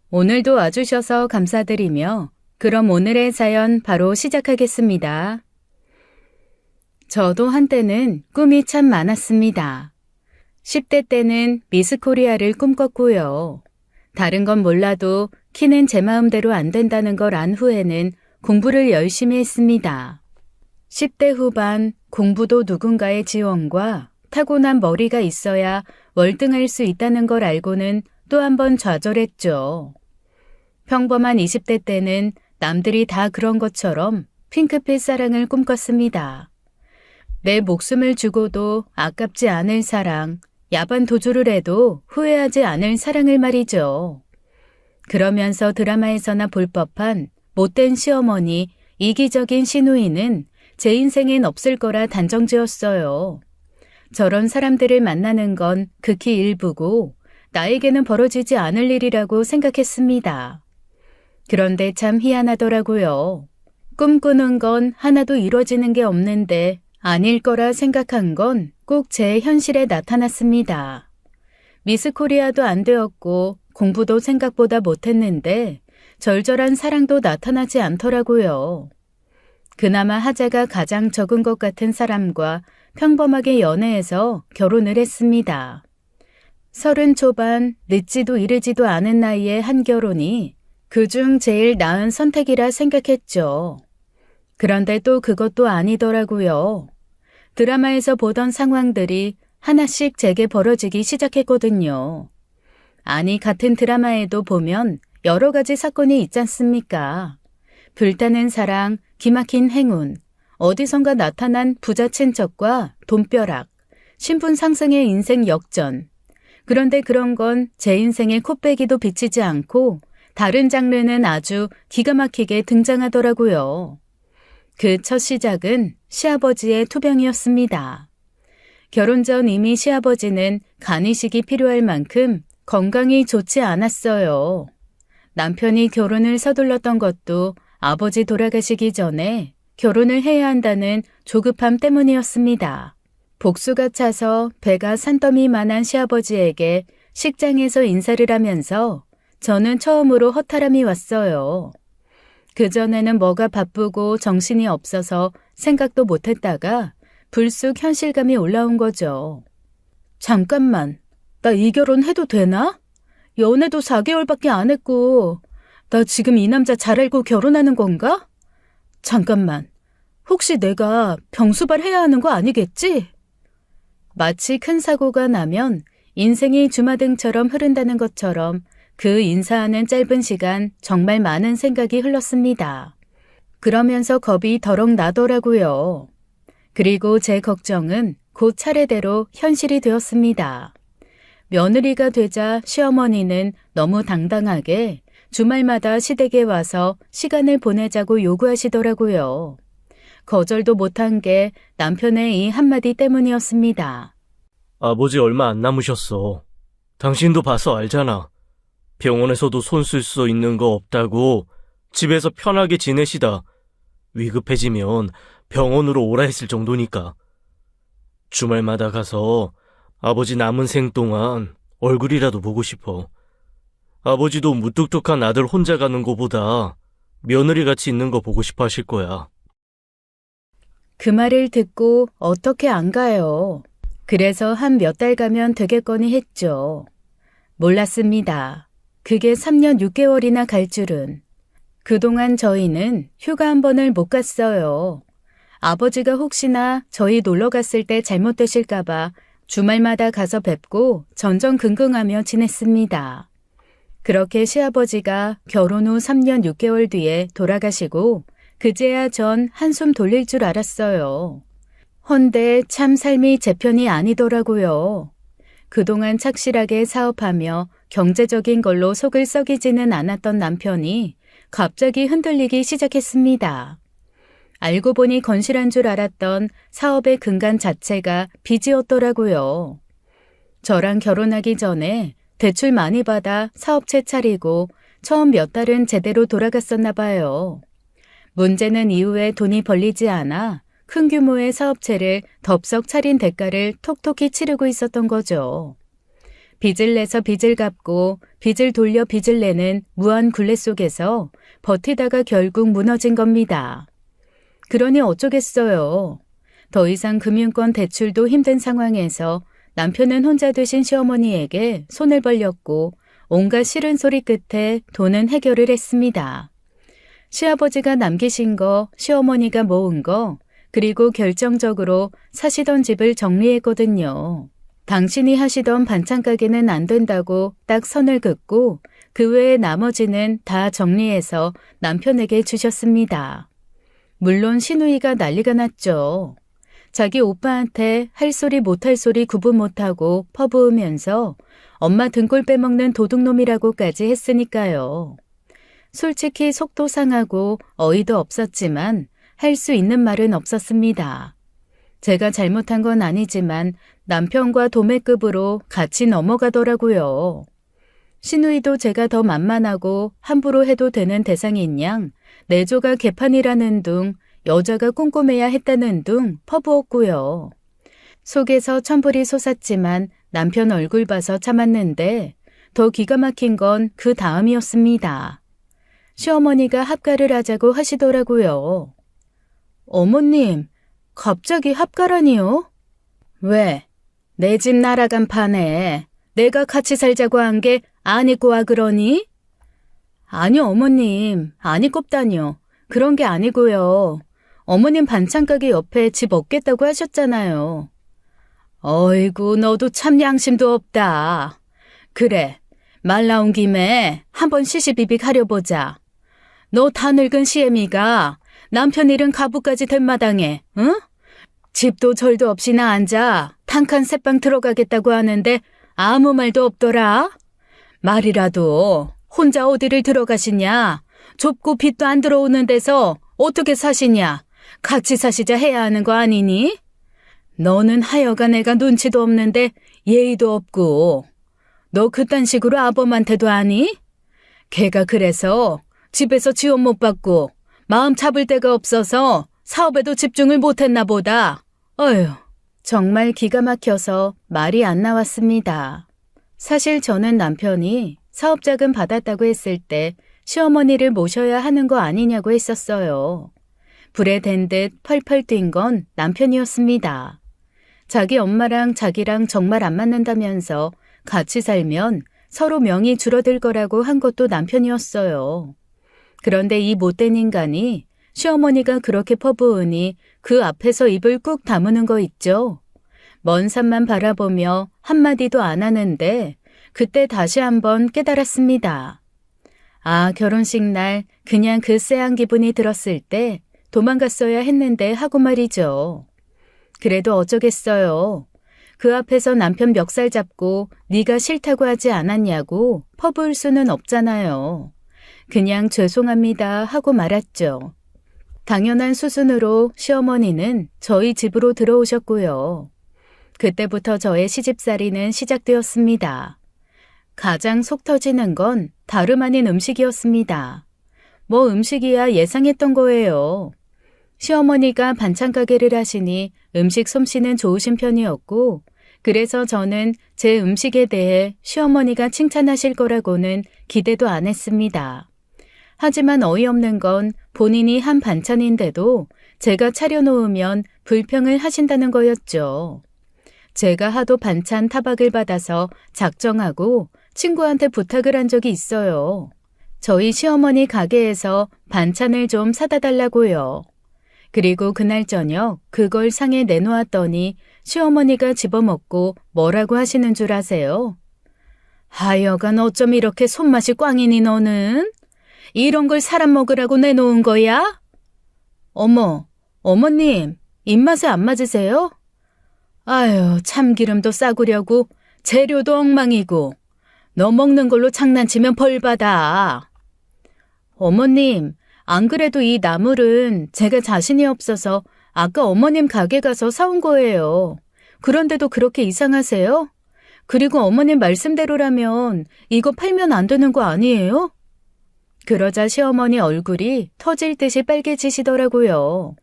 오늘도 와주셔서 감사드리며 그럼 오늘의 사연 바로 시작하겠습니다. 저도 한때는 꿈이 참 많았습니다. 10대 때는 미스 코리아를 꿈꿨고요. 다른 건 몰라도 키는 제 마음대로 안 된다는 걸 안 후에는 공부를 열심히 했습니다. 10대 후반 공부도 누군가의 지원과 타고난 머리가 있어야 월등할 수 있다는 걸 알고는 또 한 번 좌절했죠. 평범한 20대 때는 남들이 다 그런 것처럼 핑크빛 사랑을 꿈꿨습니다. 내 목숨을 주고도 아깝지 않을 사랑, 야반 도주를 해도 후회하지 않을 사랑을 말이죠. 그러면서 드라마에서나 볼 법한 못된 시어머니, 이기적인 시누이는 제 인생엔 없을 거라 단정지었어요. 저런 사람들을 만나는 건 극히 일부고 나에게는 벌어지지 않을 일이라고 생각했습니다. 그런데 참 희한하더라고요. 꿈꾸는 건 하나도 이루어지는 게 없는데 아닐 거라 생각한 건 꼭 제 현실에 나타났습니다. 미스 코리아도 안 되었고 공부도 생각보다 못했는데 절절한 사랑도 나타나지 않더라고요. 그나마 하자가 가장 적은 것 같은 사람과 평범하게 연애해서 결혼을 했습니다. 30 초반 늦지도 이르지도 않은 나이에 한 결혼이 그중 제일 나은 선택이라 생각했죠. 그런데 또 그것도 아니더라고요. 드라마에서 보던 상황들이 하나씩 제게 벌어지기 시작했거든요. 아니, 같은 드라마에도 보면 여러 가지 사건이 있지 않습니까? 불타는 사랑, 기막힌 행운, 어디선가 나타난 부자 친척과 돈벼락, 신분 상승의 인생 역전. 그런데 그런 건 제 인생에 코빼기도 비치지 않고 다른 장르는 아주 기가 막히게 등장하더라고요. 그 첫 시작은 시아버지의 투병이었습니다. 결혼 전 이미 시아버지는 간이식이 필요할 만큼 건강이 좋지 않았어요. 남편이 결혼을 서둘렀던 것도 아버지 돌아가시기 전에 결혼을 해야 한다는 조급함 때문이었습니다. 복수가 차서 배가 산더미만한 시아버지에게 식장에서 인사를 하면서 저는 처음으로 허탈함이 왔어요. 그전에는 뭐가 바쁘고 정신이 없어서 생각도 못했다가 불쑥 현실감이 올라온 거죠. 잠깐만, 나 이 결혼 해도 되나? 연애도 4개월밖에 안 했고 나 지금 이 남자 잘 알고 결혼하는 건가? 잠깐만, 혹시 내가 병수발 해야 하는 거 아니겠지? 마치 큰 사고가 나면 인생이 주마등처럼 흐른다는 것처럼 그 인사하는 짧은 시간 정말 많은 생각이 흘렀습니다. 그러면서 겁이 더럭 나더라고요. 그리고 제 걱정은 곧 차례대로 현실이 되었습니다. 며느리가 되자 시어머니는 너무 당당하게 주말마다 시댁에 와서 시간을 보내자고 요구하시더라고요. 거절도 못한 게 남편의 이 한마디 때문이었습니다. 아버지 얼마 안 남으셨어. 당신도 봐서 알잖아. 병원에서도 손 쓸 수 있는 거 없다고 집에서 편하게 지내시다 위급해지면 병원으로 오라 했을 정도니까. 주말마다 가서 아버지 남은 생 동안 얼굴이라도 보고 싶어. 아버지도 무뚝뚝한 아들 혼자 가는 거보다 며느리같이 있는 거 보고 싶어 하실 거야. 그 말을 듣고 어떻게 안 가요. 그래서 한 몇 달 가면 되겠거니 했죠. 몰랐습니다. 그게 3년 6개월이나 갈 줄은. 그동안 저희는 휴가 한 번을 못 갔어요. 아버지가 혹시나 저희 놀러 갔을 때 잘못되실까봐 주말마다 가서 뵙고 전전긍긍하며 지냈습니다. 그렇게 시아버지가 결혼 후 3년 6개월 뒤에 돌아가시고 그제야 전 한숨 돌릴 줄 알았어요. 헌데 참 삶이 제 편이 아니더라고요. 그동안 착실하게 사업하며 경제적인 걸로 속을 썩이지는 않았던 남편이 갑자기 흔들리기 시작했습니다. 알고 보니 건실한 줄 알았던 사업의 근간 자체가 빚이었더라고요. 저랑 결혼하기 전에 대출 많이 받아 사업체 차리고 처음 몇 달은 제대로 돌아갔었나 봐요. 문제는 이후에 돈이 벌리지 않아 큰 규모의 사업체를 덥석 차린 대가를 톡톡히 치르고 있었던 거죠. 빚을 내서 빚을 갚고 빚을 돌려 빚을 내는 무한 굴레 속에서 버티다가 결국 무너진 겁니다. 그러니 어쩌겠어요. 더 이상 금융권 대출도 힘든 상황에서 남편은 혼자 되신 시어머니에게 손을 벌렸고 온갖 싫은 소리 끝에 돈은 해결을 했습니다. 시아버지가 남기신 거, 시어머니가 모은 거, 그리고 결정적으로 사시던 집을 정리했거든요. 당신이 하시던 반찬 가게는 안 된다고 딱 선을 긋고 그 외에 나머지는 다 정리해서 남편에게 주셨습니다. 물론 시누이가 난리가 났죠. 자기 오빠한테 할 소리 못할 소리 구분 못하고 퍼부으면서 엄마 등골 빼먹는 도둑놈이라고까지 했으니까요. 솔직히 속도 상하고 어이도 없었지만 할 수 있는 말은 없었습니다. 제가 잘못한 건 아니지만 남편과 도매급으로 같이 넘어가더라고요. 시누이도 제가 더 만만하고 함부로 해도 되는 대상인 양 내조가 개판이라는 둥 여자가 꼼꼼해야 했다는 둥 퍼부었고요. 속에서 천불이 솟았지만 남편 얼굴 봐서 참았는데 더 기가 막힌 건 그 다음이었습니다. 시어머니가 합가를 하자고 하시더라고요. 어머님, 갑자기 합가라니요? 왜? 내 집 날아간 판에 내가 같이 살자고 한 게 안 입고 와 그러니? 아니요, 어머님. 안 입겁다니요. 그런 게 아니고요. 어머님 반찬 가게 옆에 집 얻겠다고 하셨잖아요. 어이구, 너도 참 양심도 없다. 그래, 말 나온 김에 한번 시시비비 가려보자. 너 다 늙은 시애미가 남편 잃은 가부까지 된 마당에, 응? 집도 절도 없이 나 앉아 단칸 새방 들어가겠다고 하는데 아무 말도 없더라. 말이라도 혼자 어디를 들어가시냐? 좁고 빛도 안 들어오는 데서 어떻게 사시냐? 같이 사시자 해야 하는 거 아니니? 너는 하여간 애가 눈치도 없는데 예의도 없고 너 그딴 식으로 아범한테도 하니? 걔가 그래서 집에서 지원 못 받고 마음 잡을 데가 없어서 사업에도 집중을 못했나 보다. 어휴, 정말 기가 막혀서 말이 안 나왔습니다. 사실 저는 남편이 사업자금 받았다고 했을 때 시어머니를 모셔야 하는 거 아니냐고 했었어요. 불에 댄 듯 펄펄 뛴 건 남편이었습니다. 자기 엄마랑 자기랑 정말 안 맞는다면서 같이 살면 서로 명이 줄어들 거라고 한 것도 남편이었어요. 그런데 이 못된 인간이 시어머니가 그렇게 퍼부으니 그 앞에서 입을 꾹 다무는 거 있죠. 먼 산만 바라보며 한마디도 안 하는데 그때 다시 한번 깨달았습니다. 아, 결혼식 날 그냥 그 쎄한 기분이 들었을 때 도망갔어야 했는데 하고 말이죠. 그래도 어쩌겠어요. 그 앞에서 남편 멱살 잡고 네가 싫다고 하지 않았냐고 퍼부을 수는 없잖아요. 그냥 죄송합니다 하고 말았죠. 당연한 수순으로 시어머니는 저희 집으로 들어오셨고요. 그때부터 저의 시집살이는 시작되었습니다. 가장 속 터지는 건 다름 아닌 음식이었습니다. 뭐 음식이야 예상했던 거예요. 시어머니가 반찬 가게를 하시니 음식 솜씨는 좋으신 편이었고 그래서 저는 제 음식에 대해 시어머니가 칭찬하실 거라고는 기대도 안 했습니다. 하지만 어이없는 건 본인이 한 반찬인데도 제가 차려놓으면 불평을 하신다는 거였죠. 제가 하도 반찬 타박을 받아서 작정하고 친구한테 부탁을 한 적이 있어요. 저희 시어머니 가게에서 반찬을 좀 사다 달라고요. 그리고 그날 저녁 그걸 상에 내놓았더니 시어머니가 집어먹고 뭐라고 하시는 줄 아세요? 하여간 어쩜 이렇게 손맛이 꽝이니 너는? 이런 걸 사람 먹으라고 내놓은 거야? 어머, 어머님, 입맛에 안 맞으세요? 아유, 참기름도 싸구려고 재료도 엉망이고 너 먹는 걸로 장난치면 벌 받아. 어머님, 안 그래도 이 나물은 제가 자신이 없어서 아까 어머님 가게 가서 사온 거예요. 그런데도 그렇게 이상하세요? 그리고 어머님 말씀대로라면 이거 팔면 안 되는 거 아니에요? 그러자 시어머니 얼굴이 터질 듯이 빨개지시더라고요.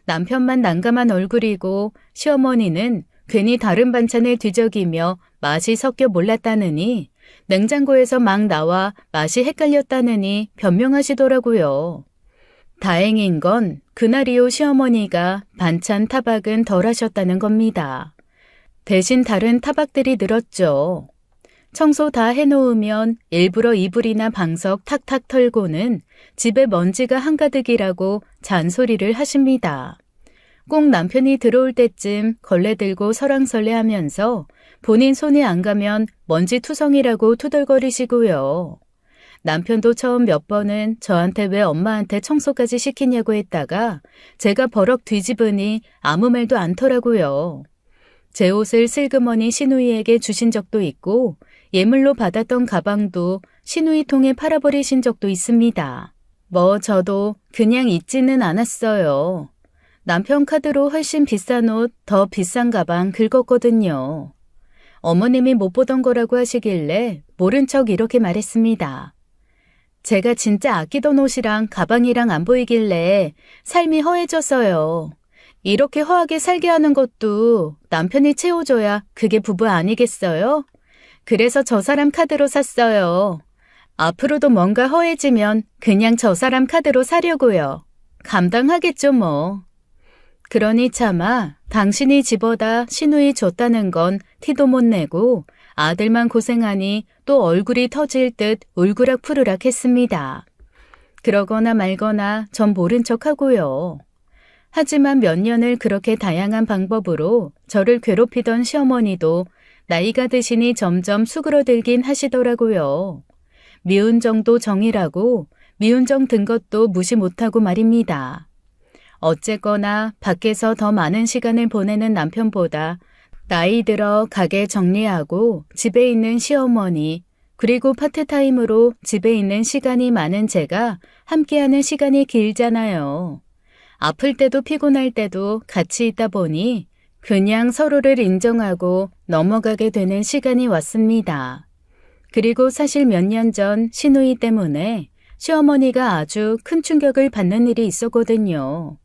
남편만 난감한 얼굴이고 시어머니는 괜히 다른 반찬을 뒤적이며 맛이 섞여 몰랐다느니 냉장고에서 막 나와 맛이 헷갈렸다느니 변명하시더라고요. 다행인 건 그날 이후 시어머니가 반찬 타박은 덜 하셨다는 겁니다. 대신 다른 타박들이 늘었죠. 청소 다 해놓으면 일부러 이불이나 방석 탁탁 털고는 집에 먼지가 한가득이라고 잔소리를 하십니다. 꼭 남편이 들어올 때쯤 걸레 들고 설왕설래하면서 본인 손이 안 가면 먼지 투성이라고 투덜거리시고요. 남편도 처음 몇 번은 저한테 왜 엄마한테 청소까지 시키냐고 했다가 제가 버럭 뒤집으니 아무 말도 않더라고요. 제 옷을 슬그머니 시누이에게 주신 적도 있고 예물로 받았던 가방도 시누이통에 팔아버리신 적도 있습니다. 저도 그냥 잊지는 않았어요. 남편 카드로 훨씬 비싼 옷, 더 비싼 가방 긁었거든요. 어머님이 못 보던 거라고 하시길래 모른 척 이렇게 말했습니다. 제가 진짜 아끼던 옷이랑 가방이랑 안 보이길래 삶이 허해졌어요. 이렇게 허하게 살게 하는 것도 남편이 채워줘야 그게 부부 아니겠어요? 그래서 저 사람 카드로 샀어요. 앞으로도 뭔가 허해지면 그냥 저 사람 카드로 사려고요. 감당하겠죠 뭐. 그러니 차마 당신이 집어다 시누이 줬다는 건 티도 못 내고 아들만 고생하니 또 얼굴이 터질 듯 울그락 푸르락 했습니다. 그러거나 말거나 전 모른 척하고요. 하지만 몇 년을 그렇게 다양한 방법으로 저를 괴롭히던 시어머니도 나이가 드시니 점점 수그러들긴 하시더라고요. 미운 정도 정이라고 미운 정 든 것도 무시 못하고 말입니다. 어쨌거나 밖에서 더 많은 시간을 보내는 남편보다 나이 들어 가게 정리하고 집에 있는 시어머니, 그리고 파트타임으로 집에 있는 시간이 많은 제가 함께하는 시간이 길잖아요. 아플 때도 피곤할 때도 같이 있다 보니 그냥 서로를 인정하고 넘어가게 되는 시간이 왔습니다. 그리고 사실 몇 년 전 시누이 때문에 시어머니가 아주 큰 충격을 받는 일이 있었거든요.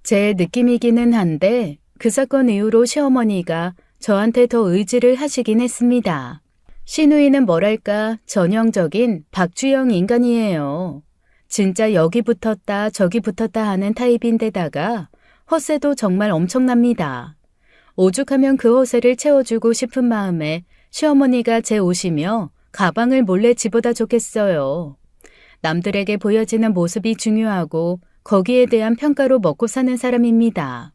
제 느낌이기는 한데 그 사건 이후로 시어머니가 저한테 더 의지를 하시긴 했습니다. 시누이는 뭐랄까 전형적인 박주영 인간이에요. 진짜 여기 붙었다 저기 붙었다 하는 타입인데다가 허세도 정말 엄청납니다. 오죽하면 그 허세를 채워주고 싶은 마음에 시어머니가 제 옷이며 가방을 몰래 집어다 줬겠어요. 남들에게 보여지는 모습이 중요하고 거기에 대한 평가로 먹고 사는 사람입니다.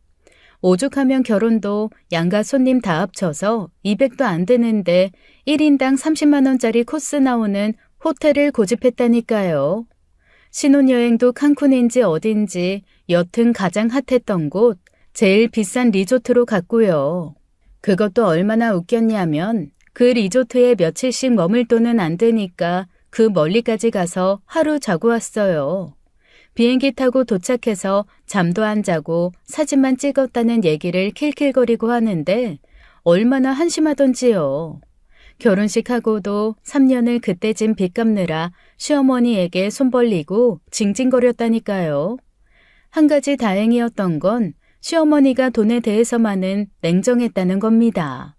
오죽하면 결혼도 양가 손님 다 합쳐서 200도 안 되는데 1인당 30만 원짜리 코스 나오는 호텔을 고집했다니까요. 신혼여행도 칸쿤인지 어딘지 여튼 가장 핫했던 곳, 제일 비싼 리조트로 갔고요. 그것도 얼마나 웃겼냐면 그 리조트에 며칠씩 머물 돈은 안 되니까 그 멀리까지 가서 하루 자고 왔어요. 비행기 타고 도착해서 잠도 안 자고 사진만 찍었다는 얘기를 킬킬거리고 하는데 얼마나 한심하던지요. 결혼식하고도 3년을 그때 진 빚 갚느라 시어머니에게 손 벌리고 징징거렸다니까요. 한 가지 다행이었던 건 시어머니가 돈에 대해서만은 냉정했다는 겁니다.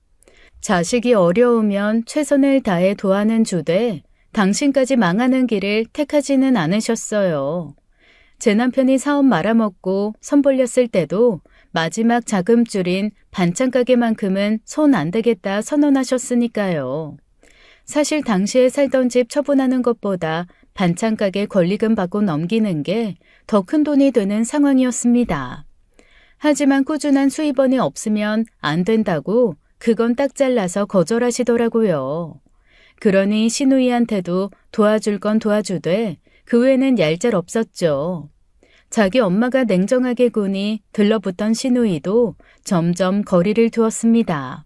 자식이 어려우면 최선을 다해 도와는 주되 당신까지 망하는 길을 택하지는 않으셨어요. 제 남편이 사업 말아먹고 손 벌렸을 때도 마지막 자금줄인 반찬 가게만큼은 손 안 대겠다 선언하셨으니까요. 사실 당시에 살던 집 처분하는 것보다 반찬 가게 권리금 받고 넘기는 게 더 큰 돈이 되는 상황이었습니다. 하지만 꾸준한 수입원이 없으면 안 된다고 그건 딱 잘라서 거절하시더라고요. 그러니 시누이한테도 도와줄 건 도와주되 그 외에는 얄짤없었죠. 자기 엄마가 냉정하게 구니 들러붙던 시누이도 점점 거리를 두었습니다.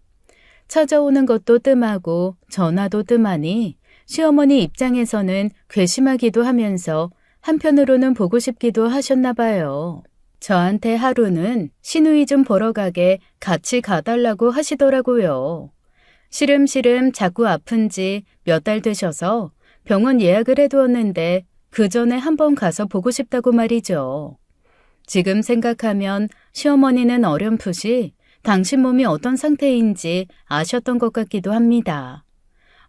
찾아오는 것도 뜸하고 전화도 뜸하니 시어머니 입장에서는 괘씸하기도 하면서 한편으로는 보고 싶기도 하셨나 봐요. 저한테 하루는 시누이 좀 보러 가게 같이 가달라고 하시더라고요. 시름시름 자꾸 아픈지 몇 달 되셔서 병원 예약을 해두었는데 그 전에 한번 가서 보고 싶다고 말이죠. 지금 생각하면 시어머니는 어렴풋이 당신 몸이 어떤 상태인지 아셨던 것 같기도 합니다.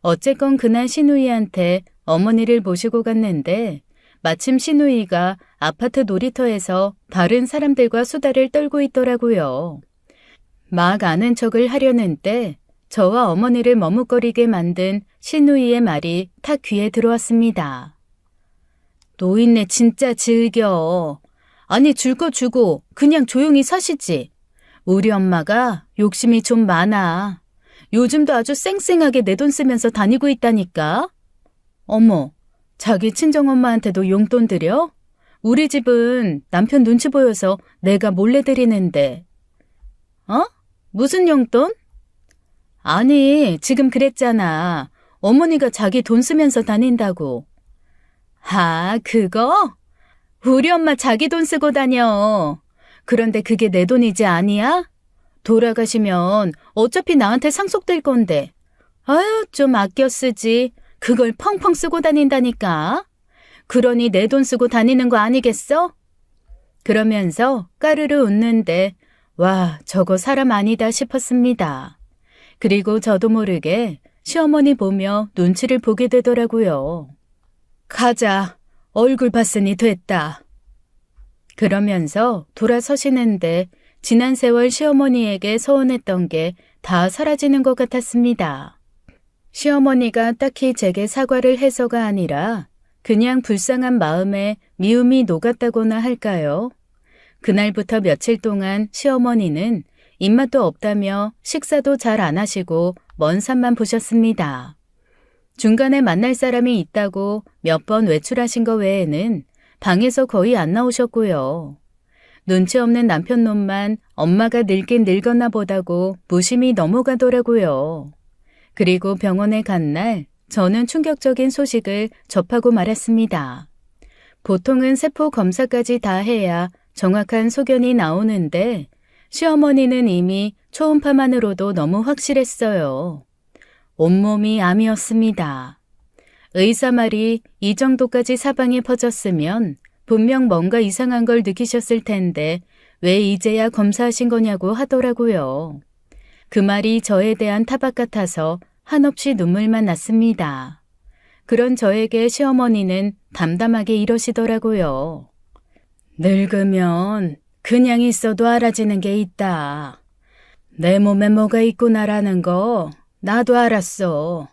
어쨌건 그날 시누이한테 어머니를 모시고 갔는데 마침 시누이가 아파트 놀이터에서 다른 사람들과 수다를 떨고 있더라고요. 막 아는 척을 하려는 때 저와 어머니를 머뭇거리게 만든 시누이의 말이 탁 귀에 들어왔습니다. 노인네 진짜 즐겨. 아니 줄 거 주고 그냥 조용히 사시지. 우리 엄마가 욕심이 좀 많아. 요즘도 아주 쌩쌩하게 내 돈 쓰면서 다니고 있다니까. 어머, 자기 친정엄마한테도 용돈 드려? 우리 집은 남편 눈치 보여서 내가 몰래 드리는데. 어? 무슨 용돈? 아니, 지금 그랬잖아. 어머니가 자기 돈 쓰면서 다닌다고. 아, 그거? 우리 엄마 자기 돈 쓰고 다녀. 그런데 그게 내 돈이지 아니야? 돌아가시면 어차피 나한테 상속될 건데. 아유, 좀 아껴 쓰지. 그걸 펑펑 쓰고 다닌다니까. 그러니 내 돈 쓰고 다니는 거 아니겠어? 그러면서 까르르 웃는데 와, 저거 사람 아니다 싶었습니다. 그리고 저도 모르게 시어머니 보며 눈치를 보게 되더라고요. 가자. 얼굴 봤으니 됐다. 그러면서 돌아서시는데 지난 세월 시어머니에게 서운했던 게 다 사라지는 것 같았습니다. 시어머니가 딱히 제게 사과를 해서가 아니라 그냥 불쌍한 마음에 미움이 녹았다고나 할까요? 그날부터 며칠 동안 시어머니는 입맛도 없다며 식사도 잘 안 하시고 먼 산만 보셨습니다. 중간에 만날 사람이 있다고 몇 번 외출하신 거 외에는 방에서 거의 안 나오셨고요. 눈치 없는 남편 놈만 엄마가 늙긴 늙었나 보다고 무심히 넘어가더라고요. 그리고 병원에 간 날 저는 충격적인 소식을 접하고 말았습니다. 보통은 세포 검사까지 다 해야 정확한 소견이 나오는데 시어머니는 이미 초음파만으로도 너무 확실했어요. 온몸이 암이었습니다. 의사 말이 이 정도까지 사방에 퍼졌으면 분명 뭔가 이상한 걸 느끼셨을 텐데 왜 이제야 검사하신 거냐고 하더라고요. 그 말이 저에 대한 타박 같아서 한없이 눈물만 났습니다. 그런 저에게 시어머니는 담담하게 이러시더라고요. 늙으면 그냥 있어도 알아지는 게 있다. 내 몸에 뭐가 있구나라는 거 나도 알았어.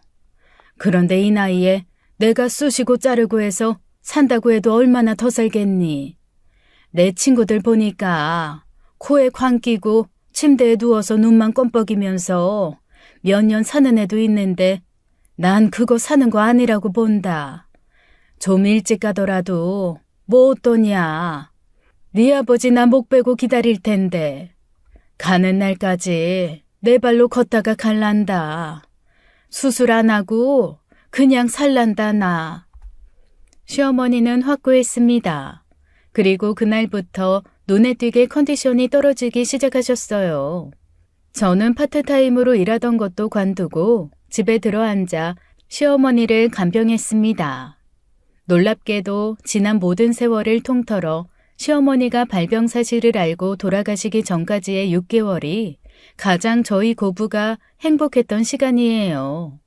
그런데 이 나이에 내가 쑤시고 자르고 해서 산다고 해도 얼마나 더 살겠니? 내 친구들 보니까 코에 광 끼고 침대에 누워서 눈만 껌뻑이면서 몇 년 사는 애도 있는데 난 그거 사는 거 아니라고 본다. 좀 일찍 가더라도 뭐 어떠냐. 네 아버지 나 목 빼고 기다릴 텐데 가는 날까지 내 발로 걷다가 갈란다. 수술 안 하고 그냥 살란다 나. 시어머니는 확고했습니다. 그리고 그날부터 눈에 띄게 컨디션이 떨어지기 시작하셨어요. 저는 파트타임으로 일하던 것도 관두고 집에 들어앉아 시어머니를 간병했습니다. 놀랍게도 지난 모든 세월을 통틀어 시어머니가 발병 사실을 알고 돌아가시기 전까지의 6개월이 가장 저희 고부가 행복했던 시간이에요.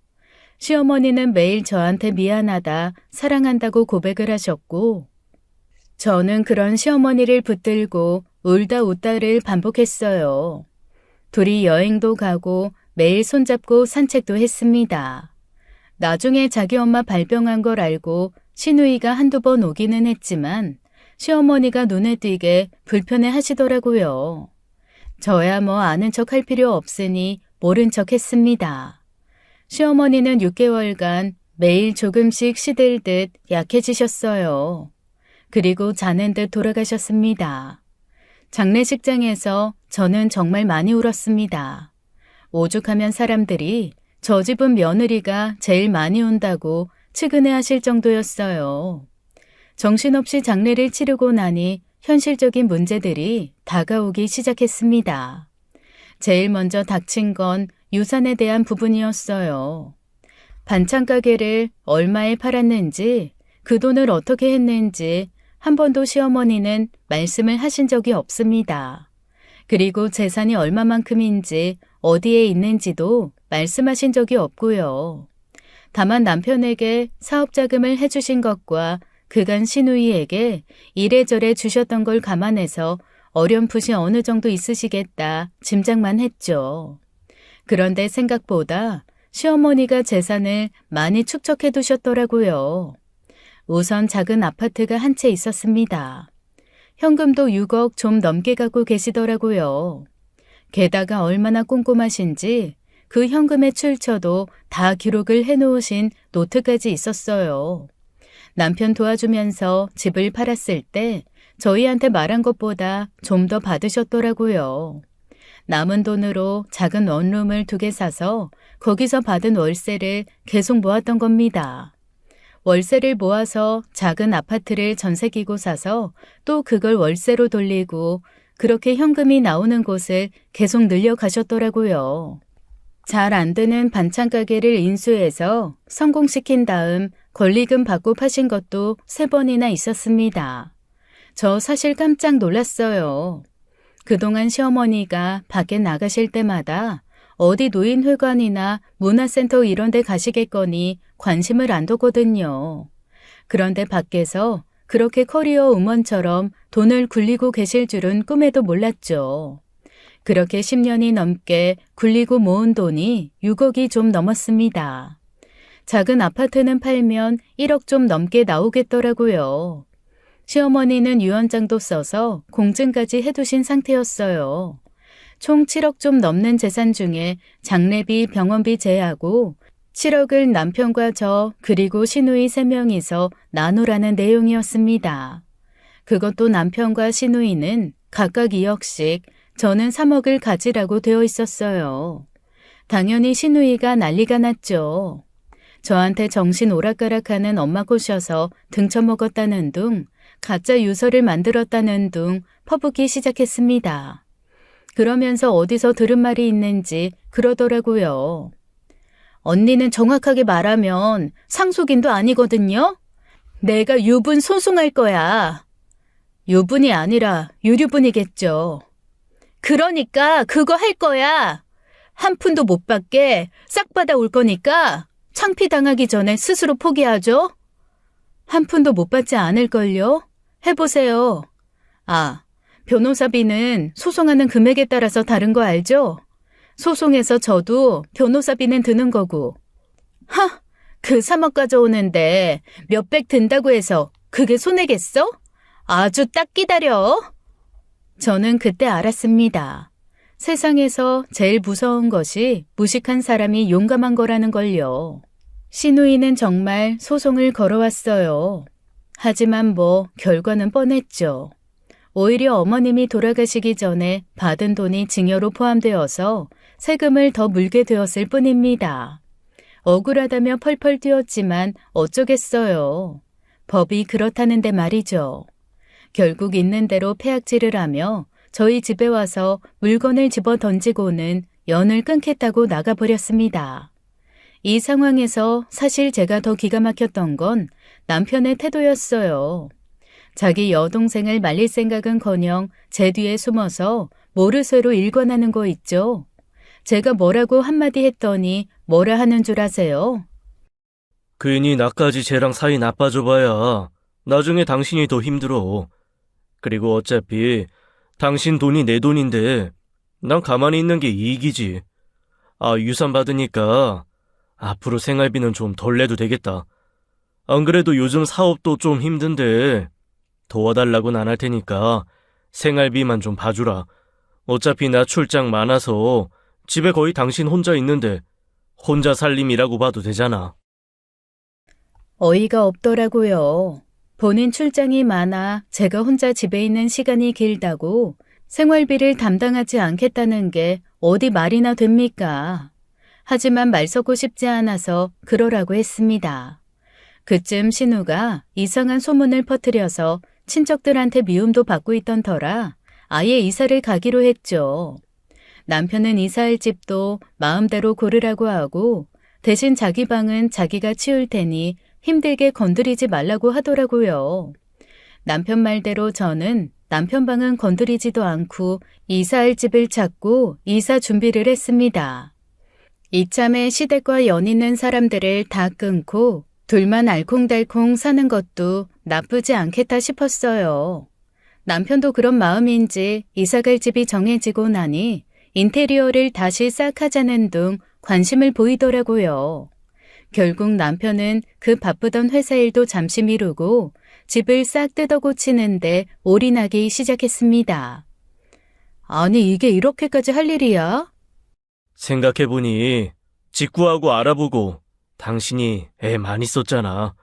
시어머니는 매일 저한테 미안하다, 사랑한다고 고백을 하셨고 저는 그런 시어머니를 붙들고 울다 웃다를 반복했어요. 둘이 여행도 가고 매일 손잡고 산책도 했습니다. 나중에 자기 엄마 발병한 걸 알고 시누이가 한두 번 오기는 했지만 시어머니가 눈에 띄게 불편해 하시더라고요. 저야 뭐 아는 척 할 필요 없으니 모른 척 했습니다. 시어머니는 6개월간 매일 조금씩 시들듯 약해지셨어요. 그리고 자는 듯 돌아가셨습니다. 장례식장에서 저는 정말 많이 울었습니다. 오죽하면 사람들이 저 집은 며느리가 제일 많이 운다고 측은해 하실 정도였어요. 정신없이 장례를 치르고 나니 현실적인 문제들이 다가오기 시작했습니다. 제일 먼저 닥친 건 유산에 대한 부분이었어요. 반찬 가게를 얼마에 팔았는지, 그 돈을 어떻게 했는지 한 번도 시어머니는 말씀을 하신 적이 없습니다. 그리고 재산이 얼마만큼인지 어디에 있는지도 말씀하신 적이 없고요. 다만 남편에게 사업 자금을 해주신 것과 그간 시누이에게 이래저래 주셨던 걸 감안해서 어렴풋이 어느 정도 있으시겠다 짐작만 했죠. 그런데 생각보다 시어머니가 재산을 많이 축적해 두셨더라고요. 우선 작은 아파트가 한 채 있었습니다. 현금도 6억 좀 넘게 갖고 계시더라고요. 게다가 얼마나 꼼꼼하신지 그 현금의 출처도 다 기록을 해놓으신 노트까지 있었어요. 남편 도와주면서 집을 팔았을 때 저희한테 말한 것보다 좀 더 받으셨더라고요. 남은 돈으로 작은 원룸을 2개 사서 거기서 받은 월세를 계속 모았던 겁니다. 월세를 모아서 작은 아파트를 전세 끼고 사서 또 그걸 월세로 돌리고 그렇게 현금이 나오는 곳을 계속 늘려가셨더라고요. 잘 안 되는 반찬 가게를 인수해서 성공시킨 다음 권리금 받고 파신 것도 3번이나 있었습니다. 저 사실 깜짝 놀랐어요. 그동안 시어머니가 밖에 나가실 때마다 어디 노인회관이나 문화센터 이런 데 가시겠거니 관심을 안 뒀거든요. 그런데 밖에서 그렇게 커리어 우먼처럼 돈을 굴리고 계실 줄은 꿈에도 몰랐죠. 그렇게 10년이 넘게 굴리고 모은 돈이 6억이 좀 넘었습니다. 작은 아파트는 팔면 1억 좀 넘게 나오겠더라고요. 시어머니는 유언장도 써서 공증까지 해두신 상태였어요. 총 7억 좀 넘는 재산 중에 장례비, 병원비 제하고 7억을 남편과 저 그리고 시누이 3명이서 나누라는 내용이었습니다. 그것도 남편과 시누이는 각각 2억씩, 저는 3억을 가지라고 되어 있었어요. 당연히 시누이가 난리가 났죠. 저한테 정신 오락가락하는 엄마 꼬셔서 등쳐먹었다는 둥, 가짜 유서를 만들었다는 둥 퍼붓기 시작했습니다. 그러면서 어디서 들은 말이 있는지 그러더라고요. 언니는 정확하게 말하면 상속인도 아니거든요? 내가 유분 소송할 거야. 유분이 아니라 유류분이겠죠. 그러니까 그거 할 거야. 한 푼도 못 받게 싹 받아올 거니까 창피당하기 전에 스스로 포기하죠. 한 푼도 못 받지 않을걸요? 해보세요. 아, 변호사비는 소송하는 금액에 따라서 다른 거 알죠? 소송에서 저도 변호사비는 드는 거고. 그 3억 가져오는데 몇백 든다고 해서 그게 손해겠어? 아주 딱 기다려. 저는 그때 알았습니다. 세상에서 제일 무서운 것이 무식한 사람이 용감한 거라는 걸요. 시누이는 정말 소송을 걸어왔어요. 하지만 결과는 뻔했죠. 오히려 어머님이 돌아가시기 전에 받은 돈이 증여로 포함되어서 세금을 더 물게 되었을 뿐입니다. 억울하다며 펄펄 뛰었지만 어쩌겠어요. 법이 그렇다는데 말이죠. 결국 있는 대로 폐악질을 하며 저희 집에 와서 물건을 집어 던지고는 연을 끊겠다고 나가버렸습니다. 이 상황에서 사실 제가 더 기가 막혔던 건 남편의 태도였어요. 자기 여동생을 말릴 생각은커녕 제 뒤에 숨어서 모르쇠로 일관하는 거 있죠. 제가 뭐라고 한마디 했더니 뭐라 하는 줄 아세요? 괜히 나까지 쟤랑 사이 나빠져봐야 나중에 당신이 더 힘들어. 그리고 어차피 당신 돈이 내 돈인데 난 가만히 있는 게 이익이지. 아, 유산 받으니까 앞으로 생활비는 좀 덜 내도 되겠다. 안 그래도 요즘 사업도 좀 힘든데 도와달라고는 안 할 테니까 생활비만 좀 봐주라. 어차피 나 출장 많아서 집에 거의 당신 혼자 있는데 혼자 살림이라고 봐도 되잖아. 어이가 없더라고요. 본인 출장이 많아 제가 혼자 집에 있는 시간이 길다고 생활비를 담당하지 않겠다는 게 어디 말이나 됩니까? 하지만 말 섞고 싶지 않아서 그러라고 했습니다. 그쯤 신우가 이상한 소문을 퍼뜨려서 친척들한테 미움도 받고 있던 터라 아예 이사를 가기로 했죠. 남편은 이사할 집도 마음대로 고르라고 하고 대신 자기 방은 자기가 치울 테니 힘들게 건드리지 말라고 하더라고요. 남편 말대로 저는 남편 방은 건드리지도 않고 이사할 집을 찾고 이사 준비를 했습니다. 이참에 시댁과 연 있는 사람들을 다 끊고 둘만 알콩달콩 사는 것도 나쁘지 않겠다 싶었어요. 남편도 그런 마음인지 이사갈 집이 정해지고 나니 인테리어를 다시 싹 하자는 둥 관심을 보이더라고요. 결국 남편은 그 바쁘던 회사 일도 잠시 미루고 집을 싹 뜯어 고치는데 올인하기 시작했습니다. 아니, 이게 이렇게까지 할 일이야? 생각해보니 직구하고 알아보고 당신이 애 많이 썼잖아.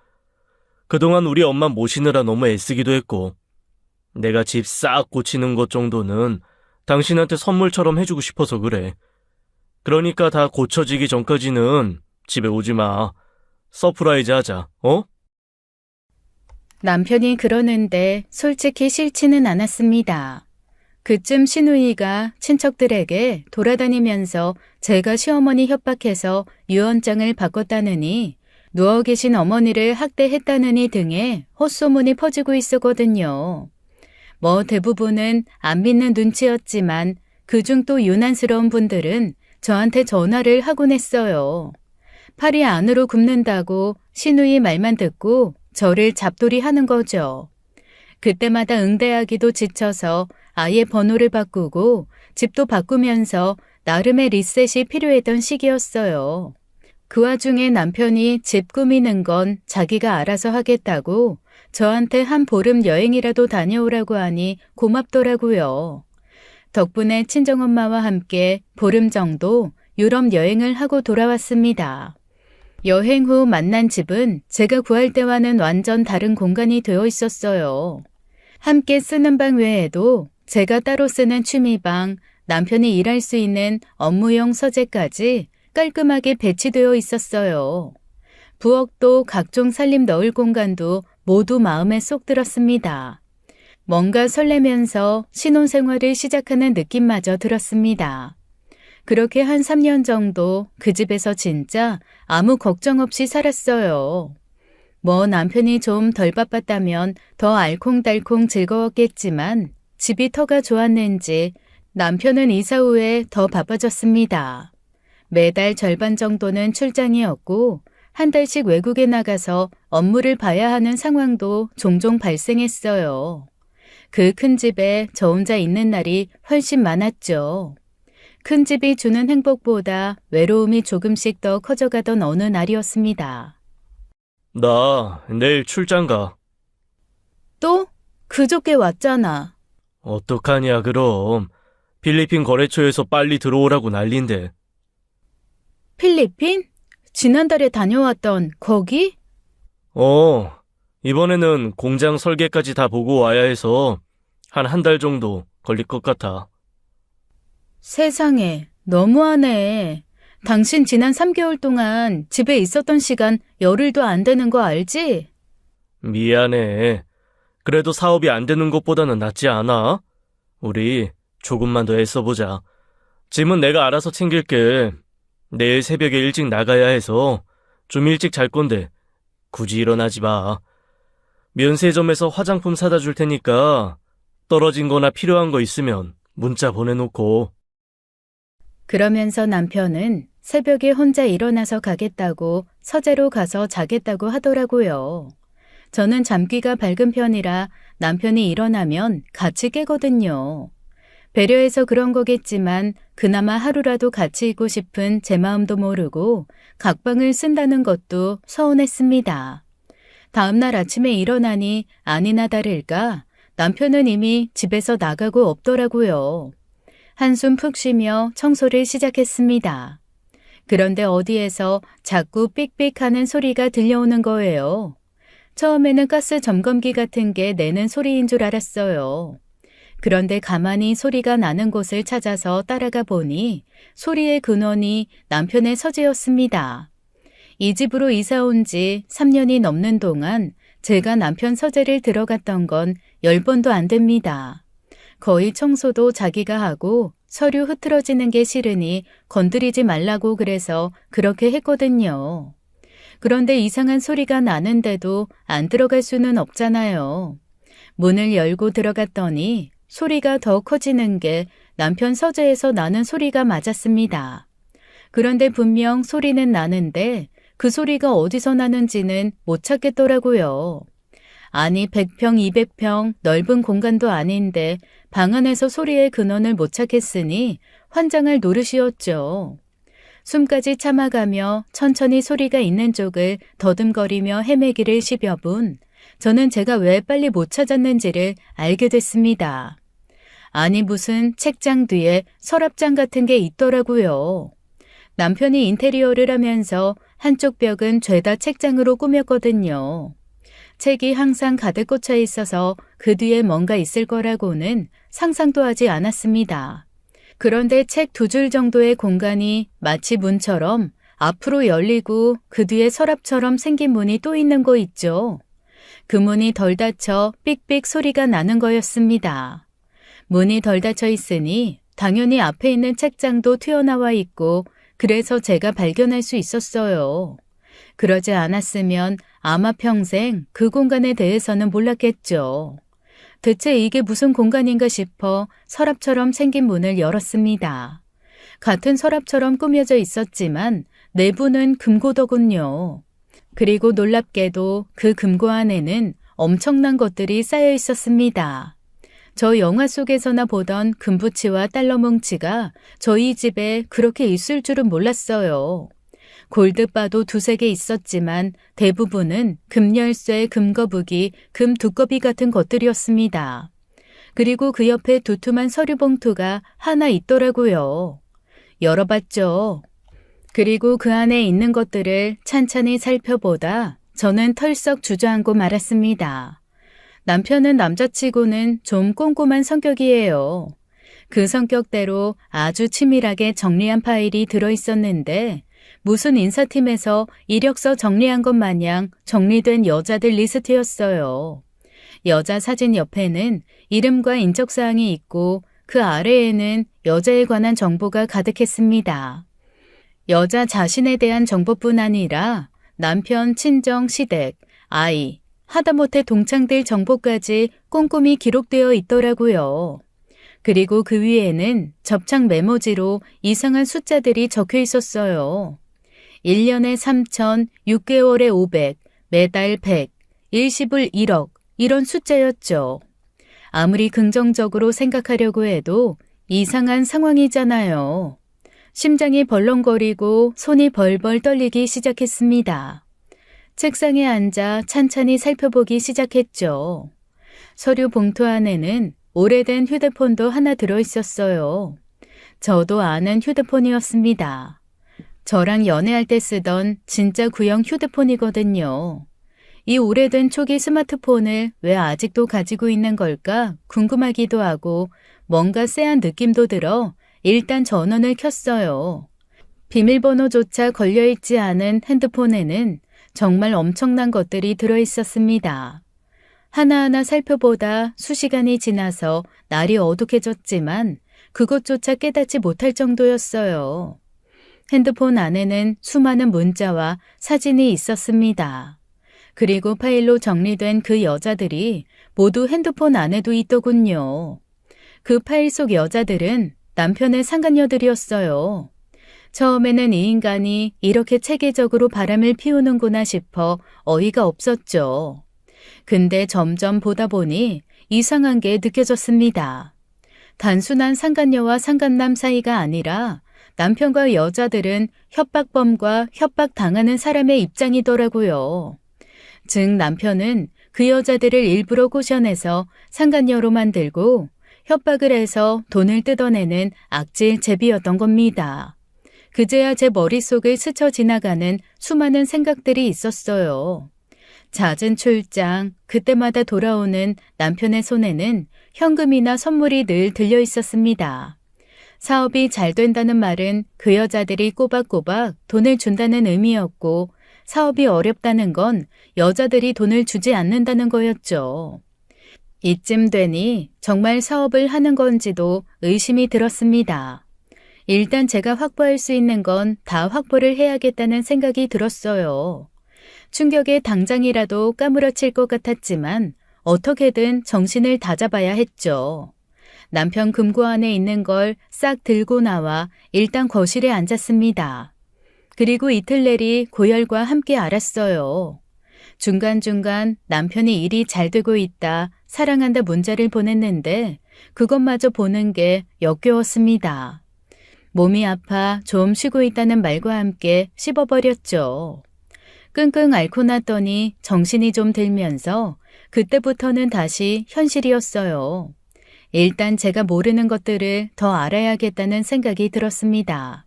그동안 우리 엄마 모시느라 너무 애쓰기도 했고 내가 집 싹 고치는 것 정도는 당신한테 선물처럼 해주고 싶어서 그래. 그러니까 다 고쳐지기 전까지는 집에 오지 마. 서프라이즈 하자, 어? 남편이 그러는데 솔직히 싫지는 않았습니다. 그쯤 시누이가 친척들에게 돌아다니면서 제가 시어머니 협박해서 유언장을 바꿨다느니 누워 계신 어머니를 학대했다느니 등의 헛소문이 퍼지고 있었거든요. 뭐 대부분은 안 믿는 눈치였지만 그중 또 유난스러운 분들은 저한테 전화를 하곤 했어요. 팔이 안으로 굽는다고 시누이 말만 듣고 저를 잡돌이 하는 거죠. 그때마다 응대하기도 지쳐서 아예 번호를 바꾸고 집도 바꾸면서 나름의 리셋이 필요했던 시기였어요. 그 와중에 남편이 집 꾸미는 건 자기가 알아서 하겠다고 저한테 한 보름 여행이라도 다녀오라고 하니 고맙더라고요. 덕분에 친정엄마와 함께 보름 정도 유럽 여행을 하고 돌아왔습니다. 여행 후 만난 집은 제가 구할 때와는 완전 다른 공간이 되어 있었어요. 함께 쓰는 방 외에도 제가 따로 쓰는 취미방, 남편이 일할 수 있는 업무용 서재까지 깔끔하게 배치되어 있었어요. 부엌도 각종 살림 넣을 공간도 모두 마음에 쏙 들었습니다. 뭔가 설레면서 신혼생활을 시작하는 느낌마저 들었습니다. 그렇게 한 3년 정도 그 집에서 진짜 아무 걱정 없이 살았어요. 뭐 남편이 좀 덜 바빴다면 더 알콩달콩 즐거웠겠지만 집이 터가 좋았는지 남편은 이사 후에 더 바빠졌습니다. 매달 절반 정도는 출장이었고 한 달씩 외국에 나가서 업무를 봐야 하는 상황도 종종 발생했어요. 그 큰 집에 저 혼자 있는 날이 훨씬 많았죠. 큰 집이 주는 행복보다 외로움이 조금씩 더 커져가던 어느 날이었습니다. 나 내일 출장 가. 또? 그저께 왔잖아. 어떡하냐 그럼. 필리핀 거래처에서 빨리 들어오라고 난린데. 필리핀? 지난달에 다녀왔던 거기? 이번에는 공장 설계까지 다 보고 와야 해서 한 달 정도 걸릴 것 같아. 세상에, 너무하네. 당신 지난 3개월 동안 집에 있었던 시간 열흘도 안 되는 거 알지? 미안해. 그래도 사업이 안 되는 것보다는 낫지 않아? 우리 조금만 더 애써보자. 짐은 내가 알아서 챙길게. 내일 새벽에 일찍 나가야 해서 좀 일찍 잘 건데 굳이 일어나지 마. 면세점에서 화장품 사다 줄 테니까 떨어진 거나 필요한 거 있으면 문자 보내놓고. 그러면서 남편은 새벽에 혼자 일어나서 가겠다고 서재로 가서 자겠다고 하더라고요. 저는 잠귀가 밝은 편이라 남편이 일어나면 같이 깨거든요. 배려해서 그런 거겠지만 그나마 하루라도 같이 있고 싶은 제 마음도 모르고 각방을 쓴다는 것도 서운했습니다. 다음날 아침에 일어나니 아니나 다를까 남편은 이미 집에서 나가고 없더라고요. 한숨 푹 쉬며 청소를 시작했습니다. 그런데 어디에서 자꾸 삑삑하는 소리가 들려오는 거예요. 처음에는 가스 점검기 같은 게 내는 소리인 줄 알았어요. 그런데 가만히 소리가 나는 곳을 찾아서 따라가 보니 소리의 근원이 남편의 서재였습니다. 이 집으로 이사 온 지 3년이 넘는 동안 제가 남편 서재를 들어갔던 건 10번도 안 됩니다. 거의 청소도 자기가 하고 서류 흐트러지는 게 싫으니 건드리지 말라고 그래서 그렇게 했거든요. 그런데 이상한 소리가 나는데도 안 들어갈 수는 없잖아요. 문을 열고 들어갔더니 소리가 더 커지는 게 남편 서재에서 나는 소리가 맞았습니다. 그런데 분명 소리는 나는데 그 소리가 어디서 나는지는 못 찾겠더라고요. 아니 100평, 200평 넓은 공간도 아닌데 방 안에서 소리의 근원을 못 찾겠으니 환장할 노릇이었죠. 숨까지 참아가며 천천히 소리가 있는 쪽을 더듬거리며 헤매기를 10여 분, 저는 제가 왜 빨리 못 찾았는지를 알게 됐습니다. 아니 무슨 책장 뒤에 서랍장 같은 게 있더라고요. 남편이 인테리어를 하면서 한쪽 벽은 죄다 책장으로 꾸몄거든요. 책이 항상 가득 꽂혀 있어서 그 뒤에 뭔가 있을 거라고는 상상도 하지 않았습니다. 그런데 책 2줄 정도의 공간이 마치 문처럼 앞으로 열리고 그 뒤에 서랍처럼 생긴 문이 또 있는 거 있죠. 그 문이 덜 닫혀 삑삑 소리가 나는 거였습니다. 문이 덜 닫혀 있으니 당연히 앞에 있는 책장도 튀어나와 있고 그래서 제가 발견할 수 있었어요. 그러지 않았으면 아마 평생 그 공간에 대해서는 몰랐겠죠. 대체 이게 무슨 공간인가 싶어 서랍처럼 생긴 문을 열었습니다. 같은 서랍처럼 꾸며져 있었지만 내부는 금고더군요. 그리고 놀랍게도 그 금고 안에는 엄청난 것들이 쌓여 있었습니다. 저 영화 속에서나 보던 금부치와 달러 뭉치가 저희 집에 그렇게 있을 줄은 몰랐어요. 골드바도 2-3개 있었지만 대부분은 금열쇠, 금거북이, 금 두꺼비 같은 것들이었습니다. 그리고 그 옆에 두툼한 서류 봉투가 하나 있더라고요. 열어봤죠. 그리고 그 안에 있는 것들을 찬찬히 살펴보다 저는 털썩 주저앉고 말았습니다. 남편은 남자치고는 좀 꼼꼼한 성격이에요. 그 성격대로 아주 치밀하게 정리한 파일이 들어있었는데 무슨 인사팀에서 이력서 정리한 것 마냥 정리된 여자들 리스트였어요. 여자 사진 옆에는 이름과 인적사항이 있고 그 아래에는 여자에 관한 정보가 가득했습니다. 여자 자신에 대한 정보뿐 아니라 남편, 친정, 시댁, 아이, 하다못해 동창들 정보까지 꼼꼼히 기록되어 있더라고요. 그리고 그 위에는 접착 메모지로 이상한 숫자들이 적혀 있었어요. 1년에 3,000, 6개월에 500, 매달 100, 일시불 1억 이런 숫자였죠. 아무리 긍정적으로 생각하려고 해도 이상한 상황이잖아요. 심장이 벌렁거리고 손이 벌벌 떨리기 시작했습니다. 책상에 앉아 찬찬히 살펴보기 시작했죠. 서류 봉투 안에는 오래된 휴대폰도 하나 들어있었어요. 저도 아는 휴대폰이었습니다. 저랑 연애할 때 쓰던 진짜 구형 휴대폰이거든요. 이 오래된 초기 스마트폰을 왜 아직도 가지고 있는 걸까 궁금하기도 하고 뭔가 쎄한 느낌도 들어 일단 전원을 켰어요. 비밀번호조차 걸려있지 않은 핸드폰에는 정말 엄청난 것들이 들어있었습니다. 하나하나 살펴보다 수시간이 지나서 날이 어둑해졌지만 그것조차 깨닫지 못할 정도였어요. 핸드폰 안에는 수많은 문자와 사진이 있었습니다. 그리고 파일로 정리된 그 여자들이 모두 핸드폰 안에도 있더군요. 그 파일 속 여자들은 남편의 상간녀들이었어요. 처음에는 이 인간이 이렇게 체계적으로 바람을 피우는구나 싶어 어이가 없었죠. 근데 점점 보다 보니 이상한 게 느껴졌습니다. 단순한 상간녀와 상간남 사이가 아니라 남편과 여자들은 협박범과 협박당하는 사람의 입장이더라고요. 즉 남편은 그 여자들을 일부러 꼬셔내서 상간녀로 만들고 협박을 해서 돈을 뜯어내는 악질 제비였던 겁니다. 그제야 제 머릿속을 스쳐 지나가는 수많은 생각들이 있었어요. 잦은 출장, 그때마다 돌아오는 남편의 손에는 현금이나 선물이 늘 들려 있었습니다. 사업이 잘 된다는 말은 그 여자들이 꼬박꼬박 돈을 준다는 의미였고 사업이 어렵다는 건 여자들이 돈을 주지 않는다는 거였죠. 이쯤 되니 정말 사업을 하는 건지도 의심이 들었습니다. 일단 제가 확보할 수 있는 건 다 확보를 해야겠다는 생각이 들었어요. 충격에 당장이라도 까무러칠 것 같았지만 어떻게든 정신을 다잡아야 했죠. 남편 금고 안에 있는 걸 싹 들고 나와 일단 거실에 앉았습니다. 그리고 이틀 내리 고열과 함께 알았어요. 중간중간 남편이 일이 잘 되고 있다, 사랑한다 문자를 보냈는데 그것마저 보는 게 역겨웠습니다. 몸이 아파 좀 쉬고 있다는 말과 함께 씹어버렸죠. 끙끙 앓고 났더니 정신이 좀 들면서 그때부터는 다시 현실이었어요. 일단 제가 모르는 것들을 더 알아야겠다는 생각이 들었습니다.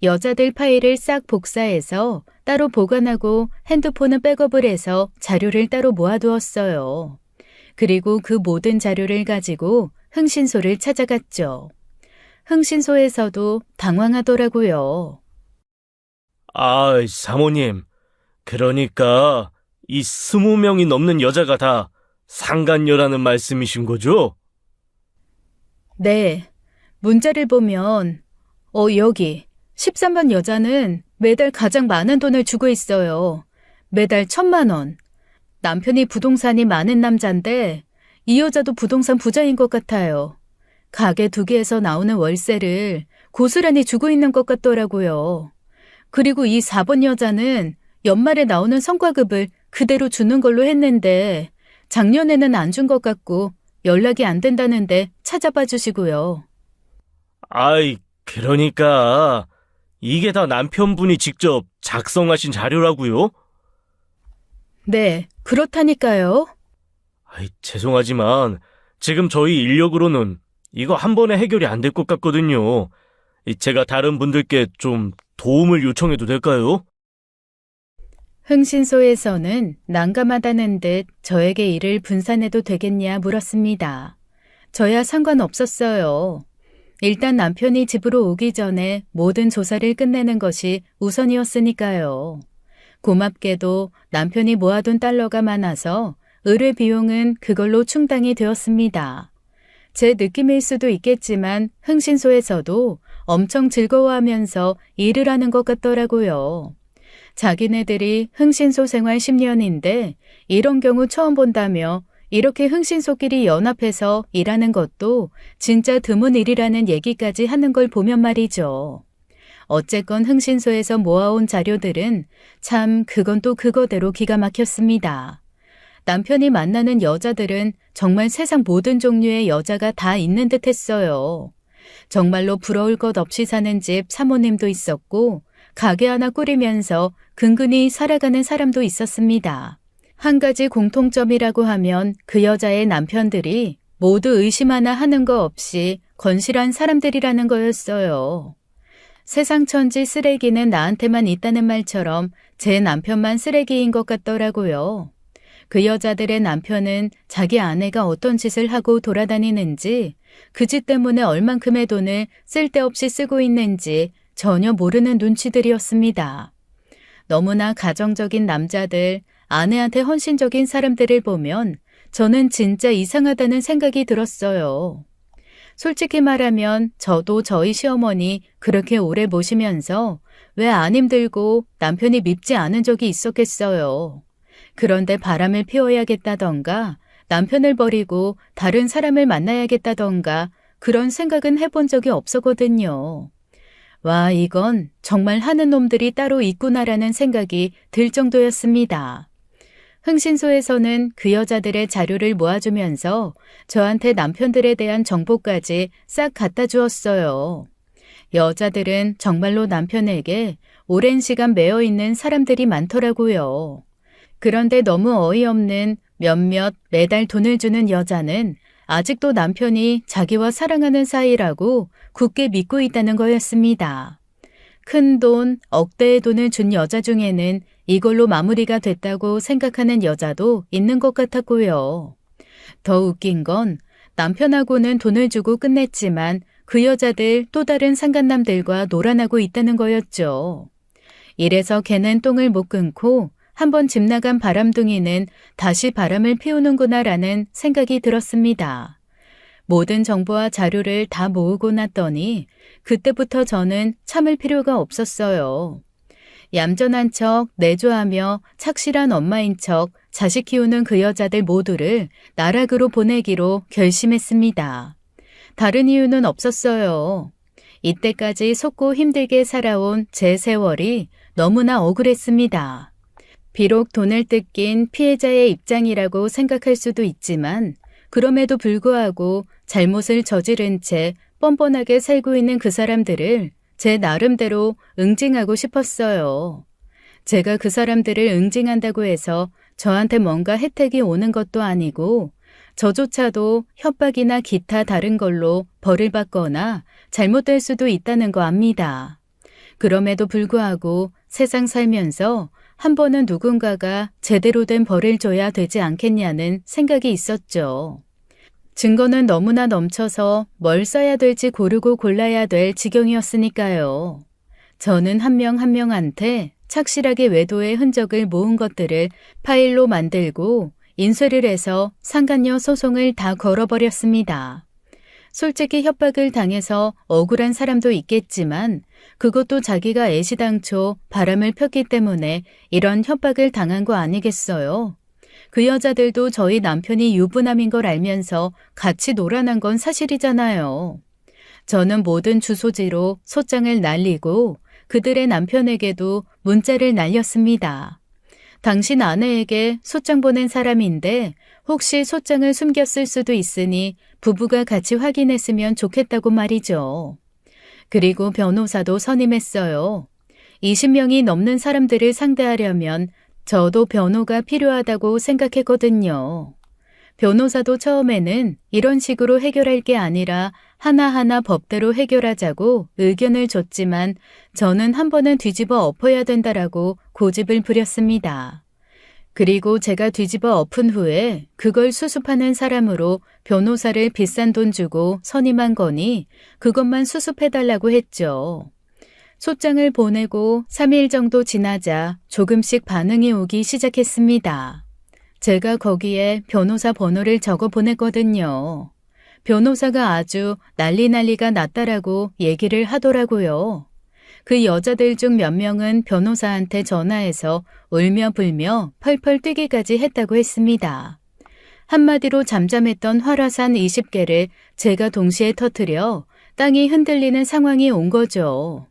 여자들 파일을 싹 복사해서 따로 보관하고 핸드폰은 백업을 해서 자료를 따로 모아두었어요. 그리고 그 모든 자료를 가지고 흥신소를 찾아갔죠. 흥신소에서도 당황하더라고요. 아, 사모님. 그러니까 이 20명이 넘는 여자가 다 상간녀라는 말씀이신 거죠? 네, 문자를 보면 여기 13번 여자는 매달 가장 많은 돈을 주고 있어요. 매달 1,000만 원. 남편이 부동산이 많은 남잔데 이 여자도 부동산 부자인 것 같아요. 가게 2개에서 나오는 월세를 고스란히 주고 있는 것 같더라고요. 그리고 이 4번 여자는 연말에 나오는 성과급을 그대로 주는 걸로 했는데 작년에는 안 준 것 같고 연락이 안 된다는데 찾아봐 주시고요. 아이, 그러니까 이게 다 남편분이 직접 작성하신 자료라고요? 네, 그렇다니까요. 아이, 죄송하지만 지금 저희 인력으로는 이거 한 번에 해결이 안 될 것 같거든요. 제가 다른 분들께 좀 도움을 요청해도 될까요? 흥신소에서는 난감하다는 듯 저에게 일을 분산해도 되겠냐 물었습니다. 저야 상관없었어요. 일단 남편이 집으로 오기 전에 모든 조사를 끝내는 것이 우선이었으니까요. 고맙게도 남편이 모아둔 달러가 많아서 의뢰 비용은 그걸로 충당이 되었습니다. 제 느낌일 수도 있겠지만 흥신소에서도 엄청 즐거워하면서 일을 하는 것 같더라고요. 자기네들이 흥신소 생활 10년인데 이런 경우 처음 본다며 이렇게 흥신소끼리 연합해서 일하는 것도 진짜 드문 일이라는 얘기까지 하는 걸 보면 말이죠. 어쨌건 흥신소에서 모아온 자료들은 참 그건 또 그거대로 기가 막혔습니다. 남편이 만나는 여자들은 정말 세상 모든 종류의 여자가 다 있는 듯 했어요. 정말로 부러울 것 없이 사는 집 사모님도 있었고 가게 하나 꾸리면서 근근히 살아가는 사람도 있었습니다. 한 가지 공통점이라고 하면 그 여자의 남편들이 모두 의심 하나 하는 거 없이 건실한 사람들이라는 거였어요. 세상 천지 쓰레기는 나한테만 있다는 말처럼 제 남편만 쓰레기인 것 같더라고요. 그 여자들의 남편은 자기 아내가 어떤 짓을 하고 돌아다니는지, 그 짓 때문에 얼만큼의 돈을 쓸데없이 쓰고 있는지 전혀 모르는 눈치들이었습니다. 너무나 가정적인 남자들, 아내한테 헌신적인 사람들을 보면 저는 진짜 이상하다는 생각이 들었어요. 솔직히 말하면 저도 저희 시어머니 그렇게 오래 모시면서 왜 안 힘들고 남편이 밉지 않은 적이 있었겠어요. 그런데 바람을 피워야겠다던가 남편을 버리고 다른 사람을 만나야겠다던가 그런 생각은 해본 적이 없었거든요. 와, 이건 정말 하는 놈들이 따로 있구나라는 생각이 들 정도였습니다. 흥신소에서는 그 여자들의 자료를 모아주면서 저한테 남편들에 대한 정보까지 싹 갖다 주었어요. 여자들은 정말로 남편에게 오랜 시간 매여 있는 사람들이 많더라고요. 그런데 너무 어이없는 몇몇 매달 돈을 주는 여자는 아직도 남편이 자기와 사랑하는 사이라고 굳게 믿고 있다는 거였습니다. 큰 돈, 억대의 돈을 준 여자 중에는 이걸로 마무리가 됐다고 생각하는 여자도 있는 것 같았고요. 더 웃긴 건 남편하고는 돈을 주고 끝냈지만 그 여자들 또 다른 상간남들과 놀아나고 있다는 거였죠. 이래서 걔는 똥을 못 끊고 한번 집 나간 바람둥이는 다시 바람을 피우는구나라는 생각이 들었습니다. 모든 정보와 자료를 다 모으고 났더니 그때부터 저는 참을 필요가 없었어요. 얌전한 척, 내조하며 착실한 엄마인 척 자식 키우는 그 여자들 모두를 나락으로 보내기로 결심했습니다. 다른 이유는 없었어요. 이때까지 속고 힘들게 살아온 제 세월이 너무나 억울했습니다. 비록 돈을 뜯긴 피해자의 입장이라고 생각할 수도 있지만 그럼에도 불구하고 잘못을 저지른 채 뻔뻔하게 살고 있는 그 사람들을 제 나름대로 응징하고 싶었어요. 제가 그 사람들을 응징한다고 해서 저한테 뭔가 혜택이 오는 것도 아니고 저조차도 협박이나 기타 다른 걸로 벌을 받거나 잘못될 수도 있다는 거 압니다. 그럼에도 불구하고 세상 살면서 한 번은 누군가가 제대로 된 벌을 줘야 되지 않겠냐는 생각이 있었죠. 증거는 너무나 넘쳐서 뭘 써야 될지 고르고 골라야 될 지경이었으니까요. 저는 한 명 한 명한테 착실하게 외도의 흔적을 모은 것들을 파일로 만들고 인쇄를 해서 상간녀 소송을 다 걸어버렸습니다. 솔직히 협박을 당해서 억울한 사람도 있겠지만 그것도 자기가 애시당초 바람을 폈기 때문에 이런 협박을 당한 거 아니겠어요? 그 여자들도 저희 남편이 유부남인 걸 알면서 같이 놀아난 건 사실이잖아요. 저는 모든 주소지로 소장을 날리고 그들의 남편에게도 문자를 날렸습니다. 당신 아내에게 소장 보낸 사람인데 혹시 소장을 숨겼을 수도 있으니 부부가 같이 확인했으면 좋겠다고 말이죠. 그리고 변호사도 선임했어요. 20명이 넘는 사람들을 상대하려면 저도 변호가 필요하다고 생각했거든요. 변호사도 처음에는 이런 식으로 해결할 게 아니라 하나하나 법대로 해결하자고 의견을 줬지만 저는 한 번은 뒤집어 엎어야 된다라고 고집을 부렸습니다. 그리고 제가 뒤집어 엎은 후에 그걸 수습하는 사람으로 변호사를 비싼 돈 주고 선임한 거니 그것만 수습해달라고 했죠. 소장을 보내고 3일 정도 지나자 조금씩 반응이 오기 시작했습니다. 제가 거기에 변호사 번호를 적어 보냈거든요. 변호사가 아주 난리가 났다라고 얘기를 하더라고요. 그 여자들 중 몇 명은 변호사한테 전화해서 울며 불며 펄펄 뛰기까지 했다고 했습니다. 한마디로 잠잠했던 활화산 20개를 제가 동시에 터뜨려 땅이 흔들리는 상황이 온 거죠.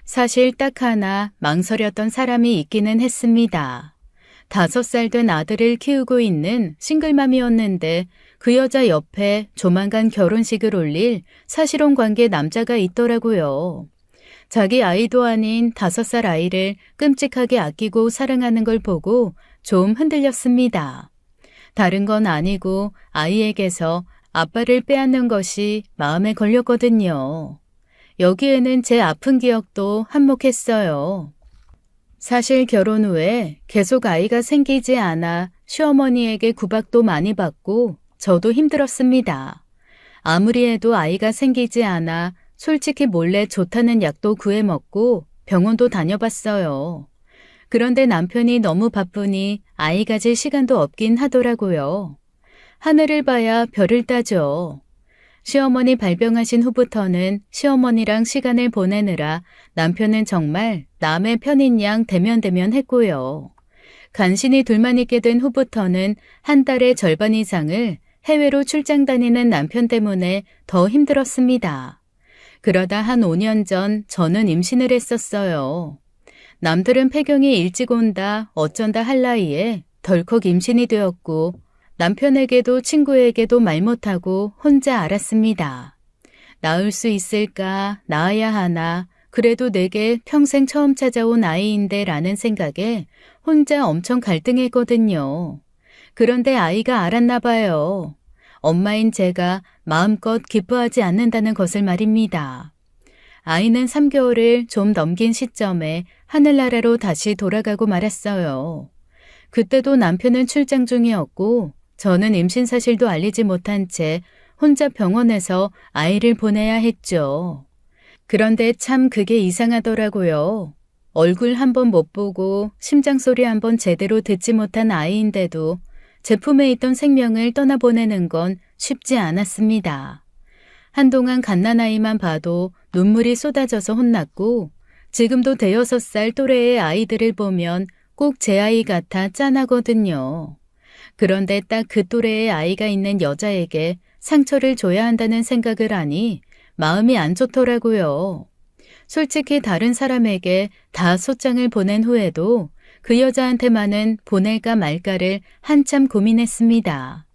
사실 딱 하나 망설였던 사람이 있기는 했습니다. 5살 된 아들을 키우고 있는 싱글맘이었는데 그 여자 옆에 조만간 결혼식을 올릴 사실혼 관계 남자가 있더라고요. 자기 아이도 아닌 5살 아이를 끔찍하게 아끼고 사랑하는 걸 보고 좀 흔들렸습니다. 다른 건 아니고 아이에게서 아빠를 빼앗는 것이 마음에 걸렸거든요. 여기에는 제 아픈 기억도 한몫했어요. 사실 결혼 후에 계속 아이가 생기지 않아 시어머니에게 구박도 많이 받고 저도 힘들었습니다. 아무리 해도 아이가 생기지 않아 솔직히 몰래 좋다는 약도 구해 먹고 병원도 다녀봤어요. 그런데 남편이 너무 바쁘니 아이 가질 시간도 없긴 하더라고요. 하늘을 봐야 별을 따죠. 시어머니 발병하신 후부터는 시어머니랑 시간을 보내느라 남편은 정말 남의 편인 양 대면대면 했고요. 간신히 둘만 있게 된 후부터는 한 달의 절반 이상을 해외로 출장 다니는 남편 때문에 더 힘들었습니다. 그러다 한 5년 전 저는 임신을 했었어요. 남들은 폐경이 일찍 온다 어쩐다 할 나이에 덜컥 임신이 되었고 남편에게도 친구에게도 말 못하고 혼자 알았습니다. 낳을 수 있을까? 낳아야 하나? 그래도 내게 평생 처음 찾아온 아이인데 라는 생각에 혼자 엄청 갈등했거든요. 그런데 아이가 알았나 봐요. 엄마인 제가 마음껏 기뻐하지 않는다는 것을 말입니다. 아이는 3개월을 좀 넘긴 시점에 하늘나라로 다시 돌아가고 말았어요. 그때도 남편은 출장 중이었고 저는 임신 사실도 알리지 못한 채 혼자 병원에서 아이를 보내야 했죠. 그런데 참 그게 이상하더라고요. 얼굴 한 번 못 보고 심장 소리 한 번 제대로 듣지 못한 아이인데도 제품에 있던 생명을 떠나보내는 건 쉽지 않았습니다. 한동안 갓난아이만 봐도 눈물이 쏟아져서 혼났고 지금도 대여섯 살 또래의 아이들을 보면 꼭 제 아이 같아 짠하거든요. 그런데 딱 그 또래의 아이가 있는 여자에게 상처를 줘야 한다는 생각을 하니 마음이 안 좋더라고요. 솔직히 다른 사람에게 다 소장을 보낸 후에도 그 여자한테만은 보낼까 말까를 한참 고민했습니다.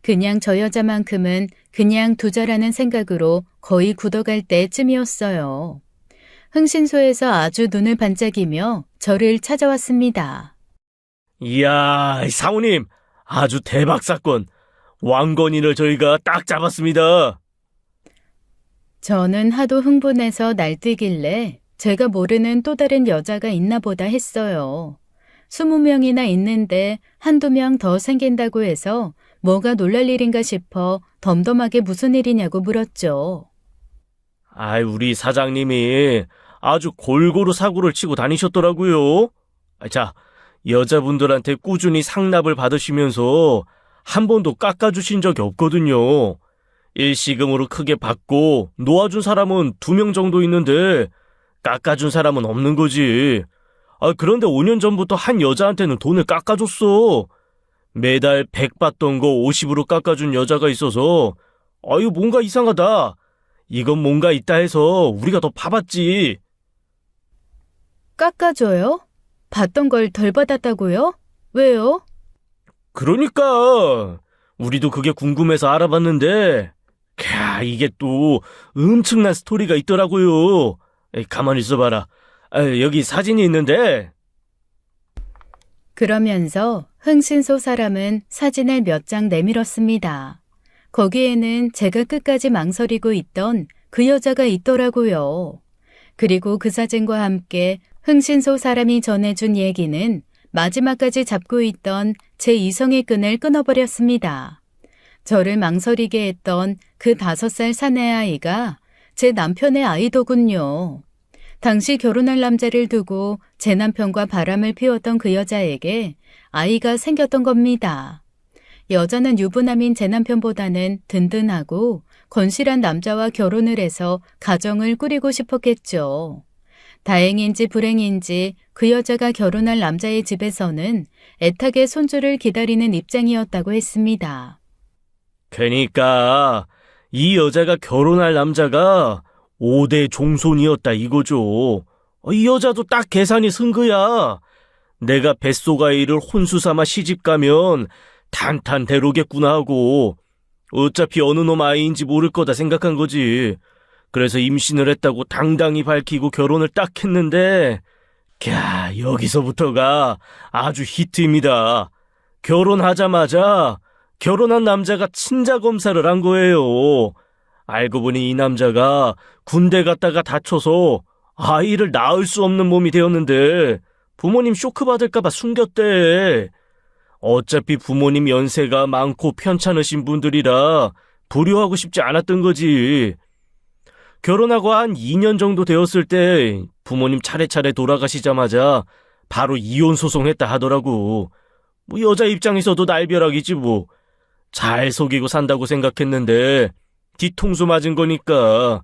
그냥 저 여자만큼은 그냥 두자라는 생각으로 거의 굳어갈 때쯤이었어요. 흥신소에서 아주 눈을 반짝이며 저를 찾아왔습니다. 이야, 사모님, 아주 대박 사건. 왕건인을 저희가 딱 잡았습니다. 저는 하도 흥분해서 날뛰길래 제가 모르는 또 다른 여자가 있나 보다 했어요. 20명이나 있는데 한두 명 더 생긴다고 해서 뭐가 놀랄 일인가 싶어 덤덤하게 무슨 일이냐고 물었죠. 아이, 우리 사장님이 아주 골고루 사고를 치고 다니셨더라고요. 자, 여자분들한테 꾸준히 상납을 받으시면서 한 번도 깎아주신 적이 없거든요. 일시금으로 크게 받고 놓아준 사람은 2명 정도 있는데 깎아준 사람은 없는 거지. 그런데 5년 전부터 한 여자한테는 돈을 깎아줬어. 매달 100 받던 거 50으로 깎아준 여자가 있어서 이거 뭔가 이상하다. 이건 뭔가 있다 해서 우리가 더 파봤지. 깎아줘요? 받던 걸 덜 받았다고요? 왜요? 그러니까 우리도 그게 궁금해서 알아봤는데 이게 또 엄청난 스토리가 있더라고요. 가만히 있어봐라. 여기 사진이 있는데. 그러면서 흥신소 사람은 사진을 몇 장 내밀었습니다. 거기에는 제가 끝까지 망설이고 있던 그 여자가 있더라고요. 그리고 그 사진과 함께 흥신소 사람이 전해준 얘기는 마지막까지 잡고 있던 제 이성의 끈을 끊어버렸습니다. 저를 망설이게 했던 그 5살 사내 아이가 제 남편의 아이더군요. 당시 결혼할 남자를 두고 제 남편과 바람을 피웠던 그 여자에게 아이가 생겼던 겁니다. 여자는 유부남인 제 남편보다는 든든하고 건실한 남자와 결혼을 해서 가정을 꾸리고 싶었겠죠. 다행인지 불행인지 그 여자가 결혼할 남자의 집에서는 애타게 손주를 기다리는 입장이었다고 했습니다. 그러니까 이 여자가 결혼할 남자가 5대 종손이었다 이거죠. 이 여자도 딱 계산이 쓴 거야. 내가 뱃속아이를 혼수 삼아 시집가면 탄탄대로겠구나 하고 어차피 어느 놈 아이인지 모를 거다 생각한 거지. 그래서 임신을 했다고 당당히 밝히고 결혼을 딱 했는데 여기서부터가 아주 히트입니다. 결혼하자마자 결혼한 남자가 친자 검사를 한 거예요. 알고 보니 이 남자가 군대 갔다가 다쳐서 아이를 낳을 수 없는 몸이 되었는데 부모님 쇼크 받을까봐 숨겼대. 어차피 부모님 연세가 많고 편찮으신 분들이라 불효하고 싶지 않았던 거지. 결혼하고 한 2년 정도 되었을 때 부모님 차례차례 돌아가시자마자 바로 이혼 소송했다 하더라고. 여자 입장에서도 날벼락이지 뭐. 잘 속이고 산다고 생각했는데 뒤통수 맞은 거니까.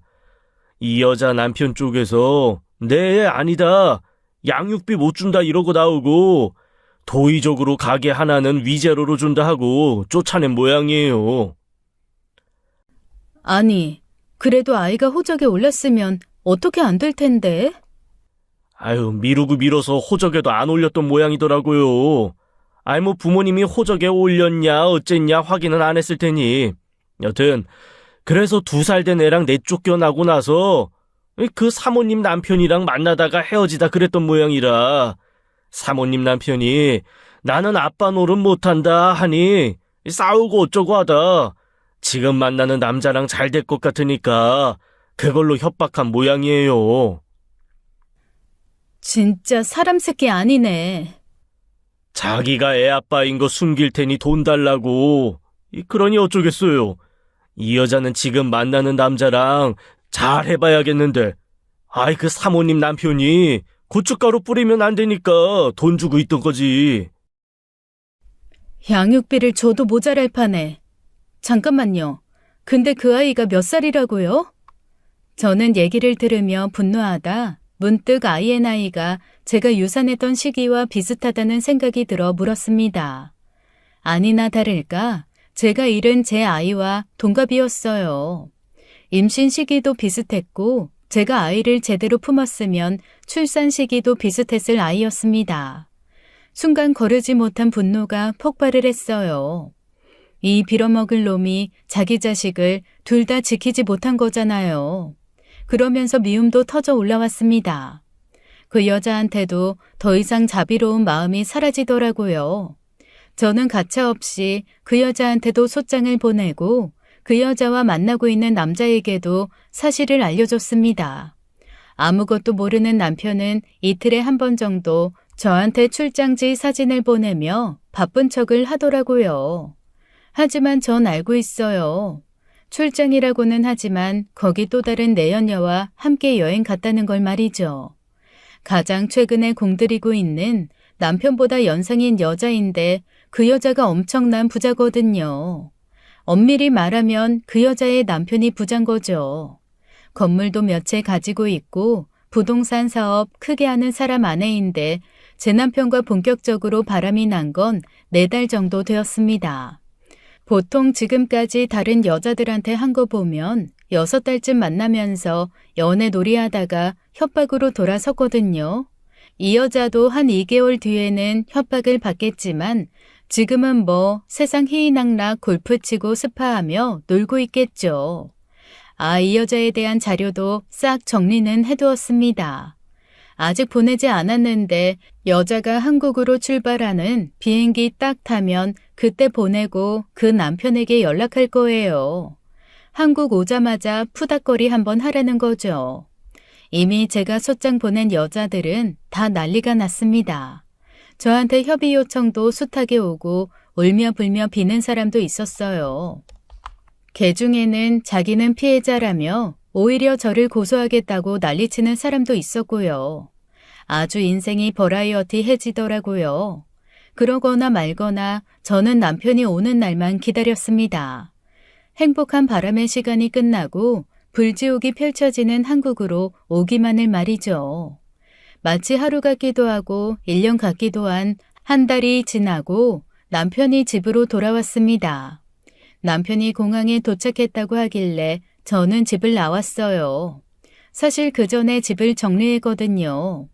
이 여자 남편 쪽에서 네 아니다 양육비 못 준다 이러고 나오고 도의적으로 가게 하나는 위자료로 준다 하고 쫓아낸 모양이에요. 아니, 그래도 아이가 호적에 올렸으면 어떻게 안 될 텐데? 미루고 미뤄서 호적에도 안 올렸던 모양이더라고요. 부모님이 호적에 올렸냐 어쨌냐 확인은 안 했을 테니. 여튼 그래서 2살 된 애랑 내쫓겨나고 나서 그 사모님 남편이랑 만나다가 헤어지다 그랬던 모양이라 사모님 남편이 나는 아빠 노릇 못한다 하니 싸우고 어쩌고 하다 지금 만나는 남자랑 잘 될 것 같으니까 그걸로 협박한 모양이에요. 진짜 사람 새끼 아니네. 자기가 애 아빠인 거 숨길 테니 돈 달라고. 그러니 어쩌겠어요. 이 여자는 지금 만나는 남자랑 잘 해봐야겠는데 그 사모님 남편이 고춧가루 뿌리면 안 되니까 돈 주고 있던 거지. 양육비를 줘도 모자랄 판에. 잠깐만요. 근데 그 아이가 몇 살이라고요? 저는 얘기를 들으며 분노하다 문득 INI가 제가 유산했던 시기와 비슷하다는 생각이 들어 물었습니다. 아니나 다를까 제가 잃은 제 아이와 동갑이었어요. 임신 시기도 비슷했고 제가 아이를 제대로 품었으면 출산 시기도 비슷했을 아이였습니다. 순간 거르지 못한 분노가 폭발을 했어요. 이 빌어먹을 놈이 자기 자식을 둘 다 지키지 못한 거잖아요. 그러면서 미움도 터져 올라왔습니다. 그 여자한테도 더 이상 자비로운 마음이 사라지더라고요. 저는 가차없이 그 여자한테도 소장을 보내고 그 여자와 만나고 있는 남자에게도 사실을 알려줬습니다. 아무것도 모르는 남편은 이틀에 한 번 정도 저한테 출장지 사진을 보내며 바쁜 척을 하더라고요. 하지만 전 알고 있어요. 출장이라고는 하지만 거기 또 다른 내연녀와 함께 여행 갔다는 걸 말이죠. 가장 최근에 공들이고 있는 남편보다 연상인 여자인데 그 여자가 엄청난 부자거든요. 엄밀히 말하면 그 여자의 남편이 부자인 거죠. 건물도 몇 채 가지고 있고 부동산 사업 크게 하는 사람 아내인데 제 남편과 본격적으로 바람이 난 건 4달 정도 되었습니다. 보통 지금까지 다른 여자들한테 한 거 보면 6달쯤 만나면서 연애 놀이하다가 협박으로 돌아섰거든요. 이 여자도 한 2개월 뒤에는 협박을 받겠지만 지금은 뭐 세상 희희낙락 골프 치고 스파하며 놀고 있겠죠. 이 여자에 대한 자료도 싹 정리는 해두었습니다. 아직 보내지 않았는데 여자가 한국으로 출발하는 비행기 딱 타면 그때 보내고 그 남편에게 연락할 거예요. 한국 오자마자 푸닥거리 한번 하라는 거죠. 이미 제가 소장 보낸 여자들은 다 난리가 났습니다. 저한테 협의 요청도 숱하게 오고 울며 불며 비는 사람도 있었어요. 개 중에는 자기는 피해자라며 오히려 저를 고소하겠다고 난리치는 사람도 있었고요. 아주 인생이 버라이어티해지더라고요. 그러거나 말거나 저는 남편이 오는 날만 기다렸습니다. 행복한 바람의 시간이 끝나고 불지옥이 펼쳐지는 한국으로 오기만을 말이죠. 마치 하루 같기도 하고 1년 같기도 한 한 달이 지나고 남편이 집으로 돌아왔습니다. 남편이 공항에 도착했다고 하길래 저는 집을 나왔어요. 사실 그 전에 집을 정리했거든요.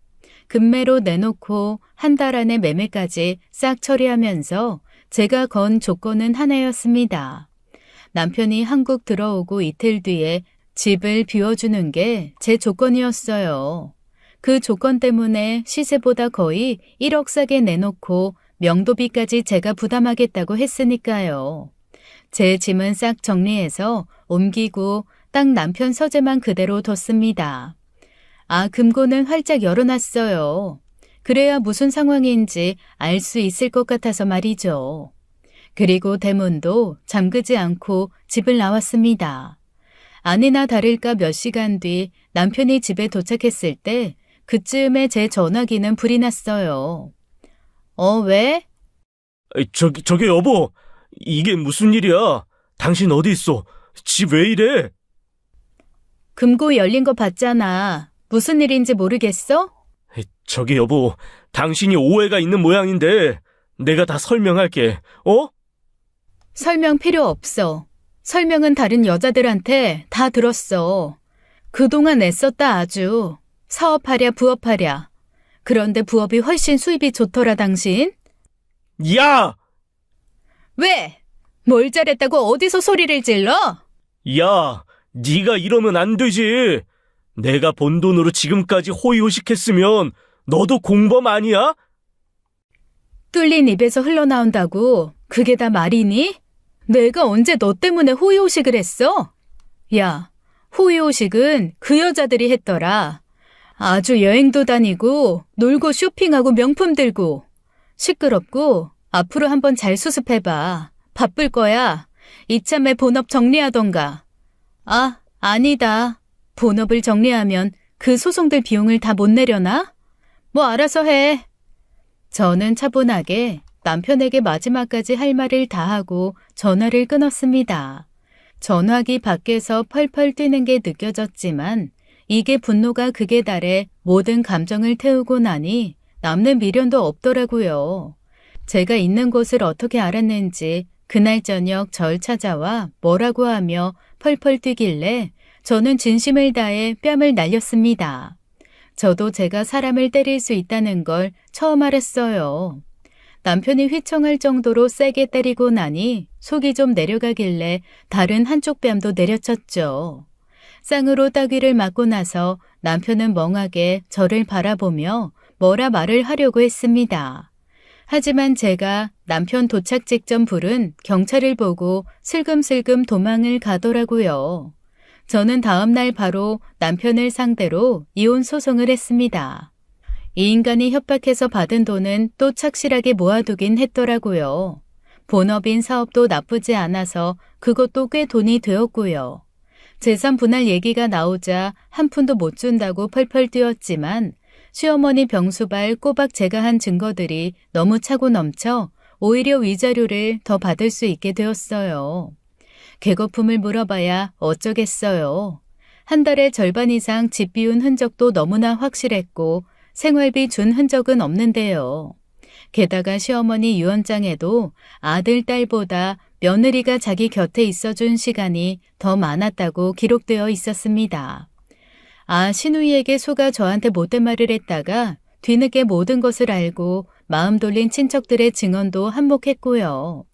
금매로 내놓고 한 달 안에 매매까지 싹 처리하면서 제가 건 조건은 하나였습니다. 남편이 한국 들어오고 이틀 뒤에 집을 비워주는 게 제 조건이었어요. 그 조건 때문에 시세보다 거의 1억 싸게 내놓고 명도비까지 제가 부담하겠다고 했으니까요. 제 짐은 싹 정리해서 옮기고 딱 남편 서재만 그대로 뒀습니다. 금고는 활짝 열어놨어요. 그래야 무슨 상황인지 알 수 있을 것 같아서 말이죠. 그리고 대문도 잠그지 않고 집을 나왔습니다. 아니나 다를까 몇 시간 뒤 남편이 집에 도착했을 때 그쯤에 제 전화기는 불이 났어요. 왜? 저기 여보, 이게 무슨 일이야? 당신 어디 있어? 집 왜 이래? 금고 열린 거 봤잖아. 무슨 일인지 모르겠어? 저기 여보, 당신이 오해가 있는 모양인데 내가 다 설명할게. 설명 필요 없어. 설명은 다른 여자들한테 다 들었어. 그동안 애썼다 아주. 사업하랴 부업하랴. 그런데 부업이 훨씬 수입이 좋더라 당신. 야! 왜? 뭘 잘했다고 어디서 소리를 질러? 야, 네가 이러면 안 되지. 내가 번 돈으로 지금까지 호의호식했으면 너도 공범 아니야? 뚫린 입에서 흘러나온다고 그게 다 말이니? 내가 언제 너 때문에 호의호식을 했어? 야, 호의호식은 그 여자들이 했더라. 아주 여행도 다니고 놀고 쇼핑하고 명품 들고. 시끄럽고 앞으로 한번 잘 수습해봐. 바쁠 거야. 이참에 본업 정리하던가. 아니다. 본업을 정리하면 그 소송들 비용을 다 못 내려나? 뭐 알아서 해. 저는 차분하게 남편에게 마지막까지 할 말을 다 하고 전화를 끊었습니다. 전화기 밖에서 펄펄 뛰는 게 느껴졌지만 이게 분노가 극에 달해 모든 감정을 태우고 나니 남는 미련도 없더라고요. 제가 있는 곳을 어떻게 알았는지 그날 저녁 절 찾아와 뭐라고 하며 펄펄 뛰길래 저는 진심을 다해 뺨을 날렸습니다. 저도 제가 사람을 때릴 수 있다는 걸 처음 알았어요. 남편이 휘청할 정도로 세게 때리고 나니 속이 좀 내려가길래 다른 한쪽 뺨도 내려쳤죠. 쌍으로 따귀를 맞고 나서 남편은 멍하게 저를 바라보며 뭐라 말을 하려고 했습니다. 하지만 제가 남편 도착 직전 부른 경찰을 보고 슬금슬금 도망을 가더라고요. 저는 다음 날 바로 남편을 상대로 이혼 소송을 했습니다. 이 인간이 협박해서 받은 돈은 또 착실하게 모아두긴 했더라고요. 본업인 사업도 나쁘지 않아서 그것도 꽤 돈이 되었고요. 재산 분할 얘기가 나오자 한 푼도 못 준다고 펄펄 뛰었지만 시어머니 병수발 꼬박 제가 한 증거들이 너무 차고 넘쳐 오히려 위자료를 더 받을 수 있게 되었어요. 개거품을 물어봐야 어쩌겠어요. 한 달에 절반 이상 집 비운 흔적도 너무나 확실했고 생활비 준 흔적은 없는데요. 게다가 시어머니 유언장에도 아들, 딸보다 며느리가 자기 곁에 있어준 시간이 더 많았다고 기록되어 있었습니다. 시누이에게 속아 저한테 못된 말을 했다가 뒤늦게 모든 것을 알고 마음 돌린 친척들의 증언도 한몫했고요.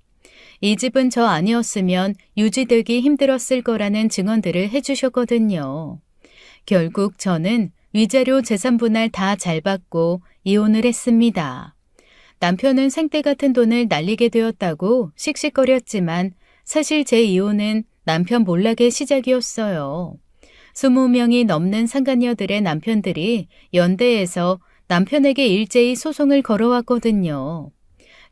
이 집은 저 아니었으면 유지되기 힘들었을 거라는 증언들을 해주셨거든요. 결국 저는 위자료 재산 분할 다 잘 받고 이혼을 했습니다. 남편은 생떼 같은 돈을 날리게 되었다고 씩씩거렸지만 사실 제 이혼은 남편 몰락의 시작이었어요. 20명이 넘는 상간녀들의 남편들이 연대해서 남편에게 일제히 소송을 걸어왔거든요.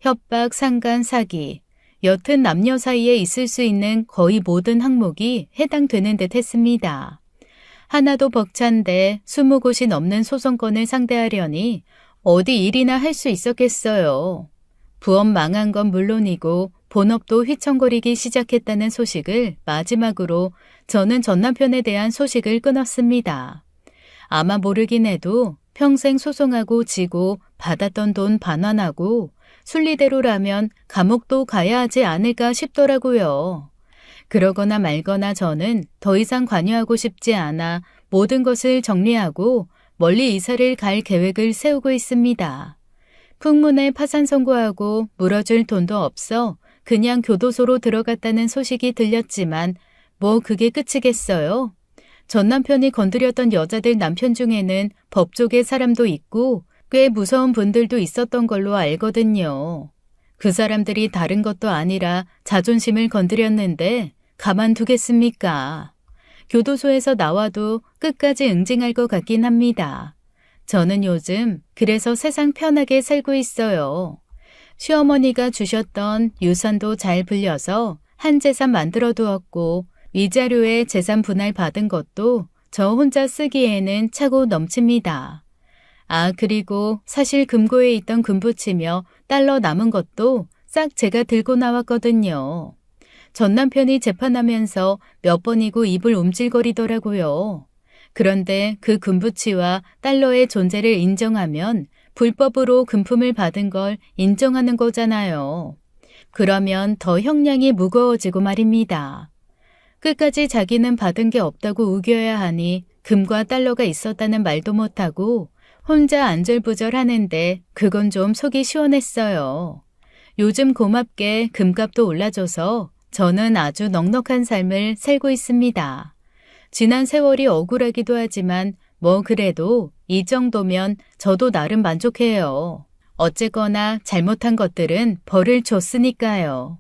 협박, 상간, 사기, 여튼 남녀 사이에 있을 수 있는 거의 모든 항목이 해당되는 듯 했습니다. 하나도 벅찬데 20곳이 넘는 소송건을 상대하려니 어디 일이나 할 수 있었겠어요. 부업 망한 건 물론이고 본업도 휘청거리기 시작했다는 소식을 마지막으로 저는 전 남편에 대한 소식을 끊었습니다. 아마 모르긴 해도 평생 소송하고 지고 받았던 돈 반환하고 순리대로라면 감옥도 가야 하지 않을까 싶더라고요. 그러거나 말거나 저는 더 이상 관여하고 싶지 않아 모든 것을 정리하고 멀리 이사를 갈 계획을 세우고 있습니다. 풍문에 파산 선고하고 물어줄 돈도 없어 그냥 교도소로 들어갔다는 소식이 들렸지만 뭐 그게 끝이겠어요? 전 남편이 건드렸던 여자들 남편 중에는 법조계 사람도 있고 꽤 무서운 분들도 있었던 걸로 알거든요. 그 사람들이 다른 것도 아니라 자존심을 건드렸는데 가만두겠습니까? 교도소에서 나와도 끝까지 응징할 것 같긴 합니다. 저는 요즘 그래서 세상 편하게 살고 있어요. 시어머니가 주셨던 유산도 잘 불려서 한 재산 만들어 두었고 위자료에 재산 분할 받은 것도 저 혼자 쓰기에는 차고 넘칩니다. 그리고 사실 금고에 있던 금붙이며 달러 남은 것도 싹 제가 들고 나왔거든요. 전 남편이 재판하면서 몇 번이고 입을 움찔거리더라고요. 그런데 그 금붙이와 달러의 존재를 인정하면 불법으로 금품을 받은 걸 인정하는 거잖아요. 그러면 더 형량이 무거워지고 말입니다. 끝까지 자기는 받은 게 없다고 우겨야 하니 금과 달러가 있었다는 말도 못하고 혼자 안절부절하는데 그건 좀 속이 시원했어요. 요즘 고맙게 금값도 올라줘서 저는 아주 넉넉한 삶을 살고 있습니다. 지난 세월이 억울하기도 하지만 뭐 그래도 이 정도면 저도 나름 만족해요. 어쨌거나 잘못한 것들은 벌을 줬으니까요.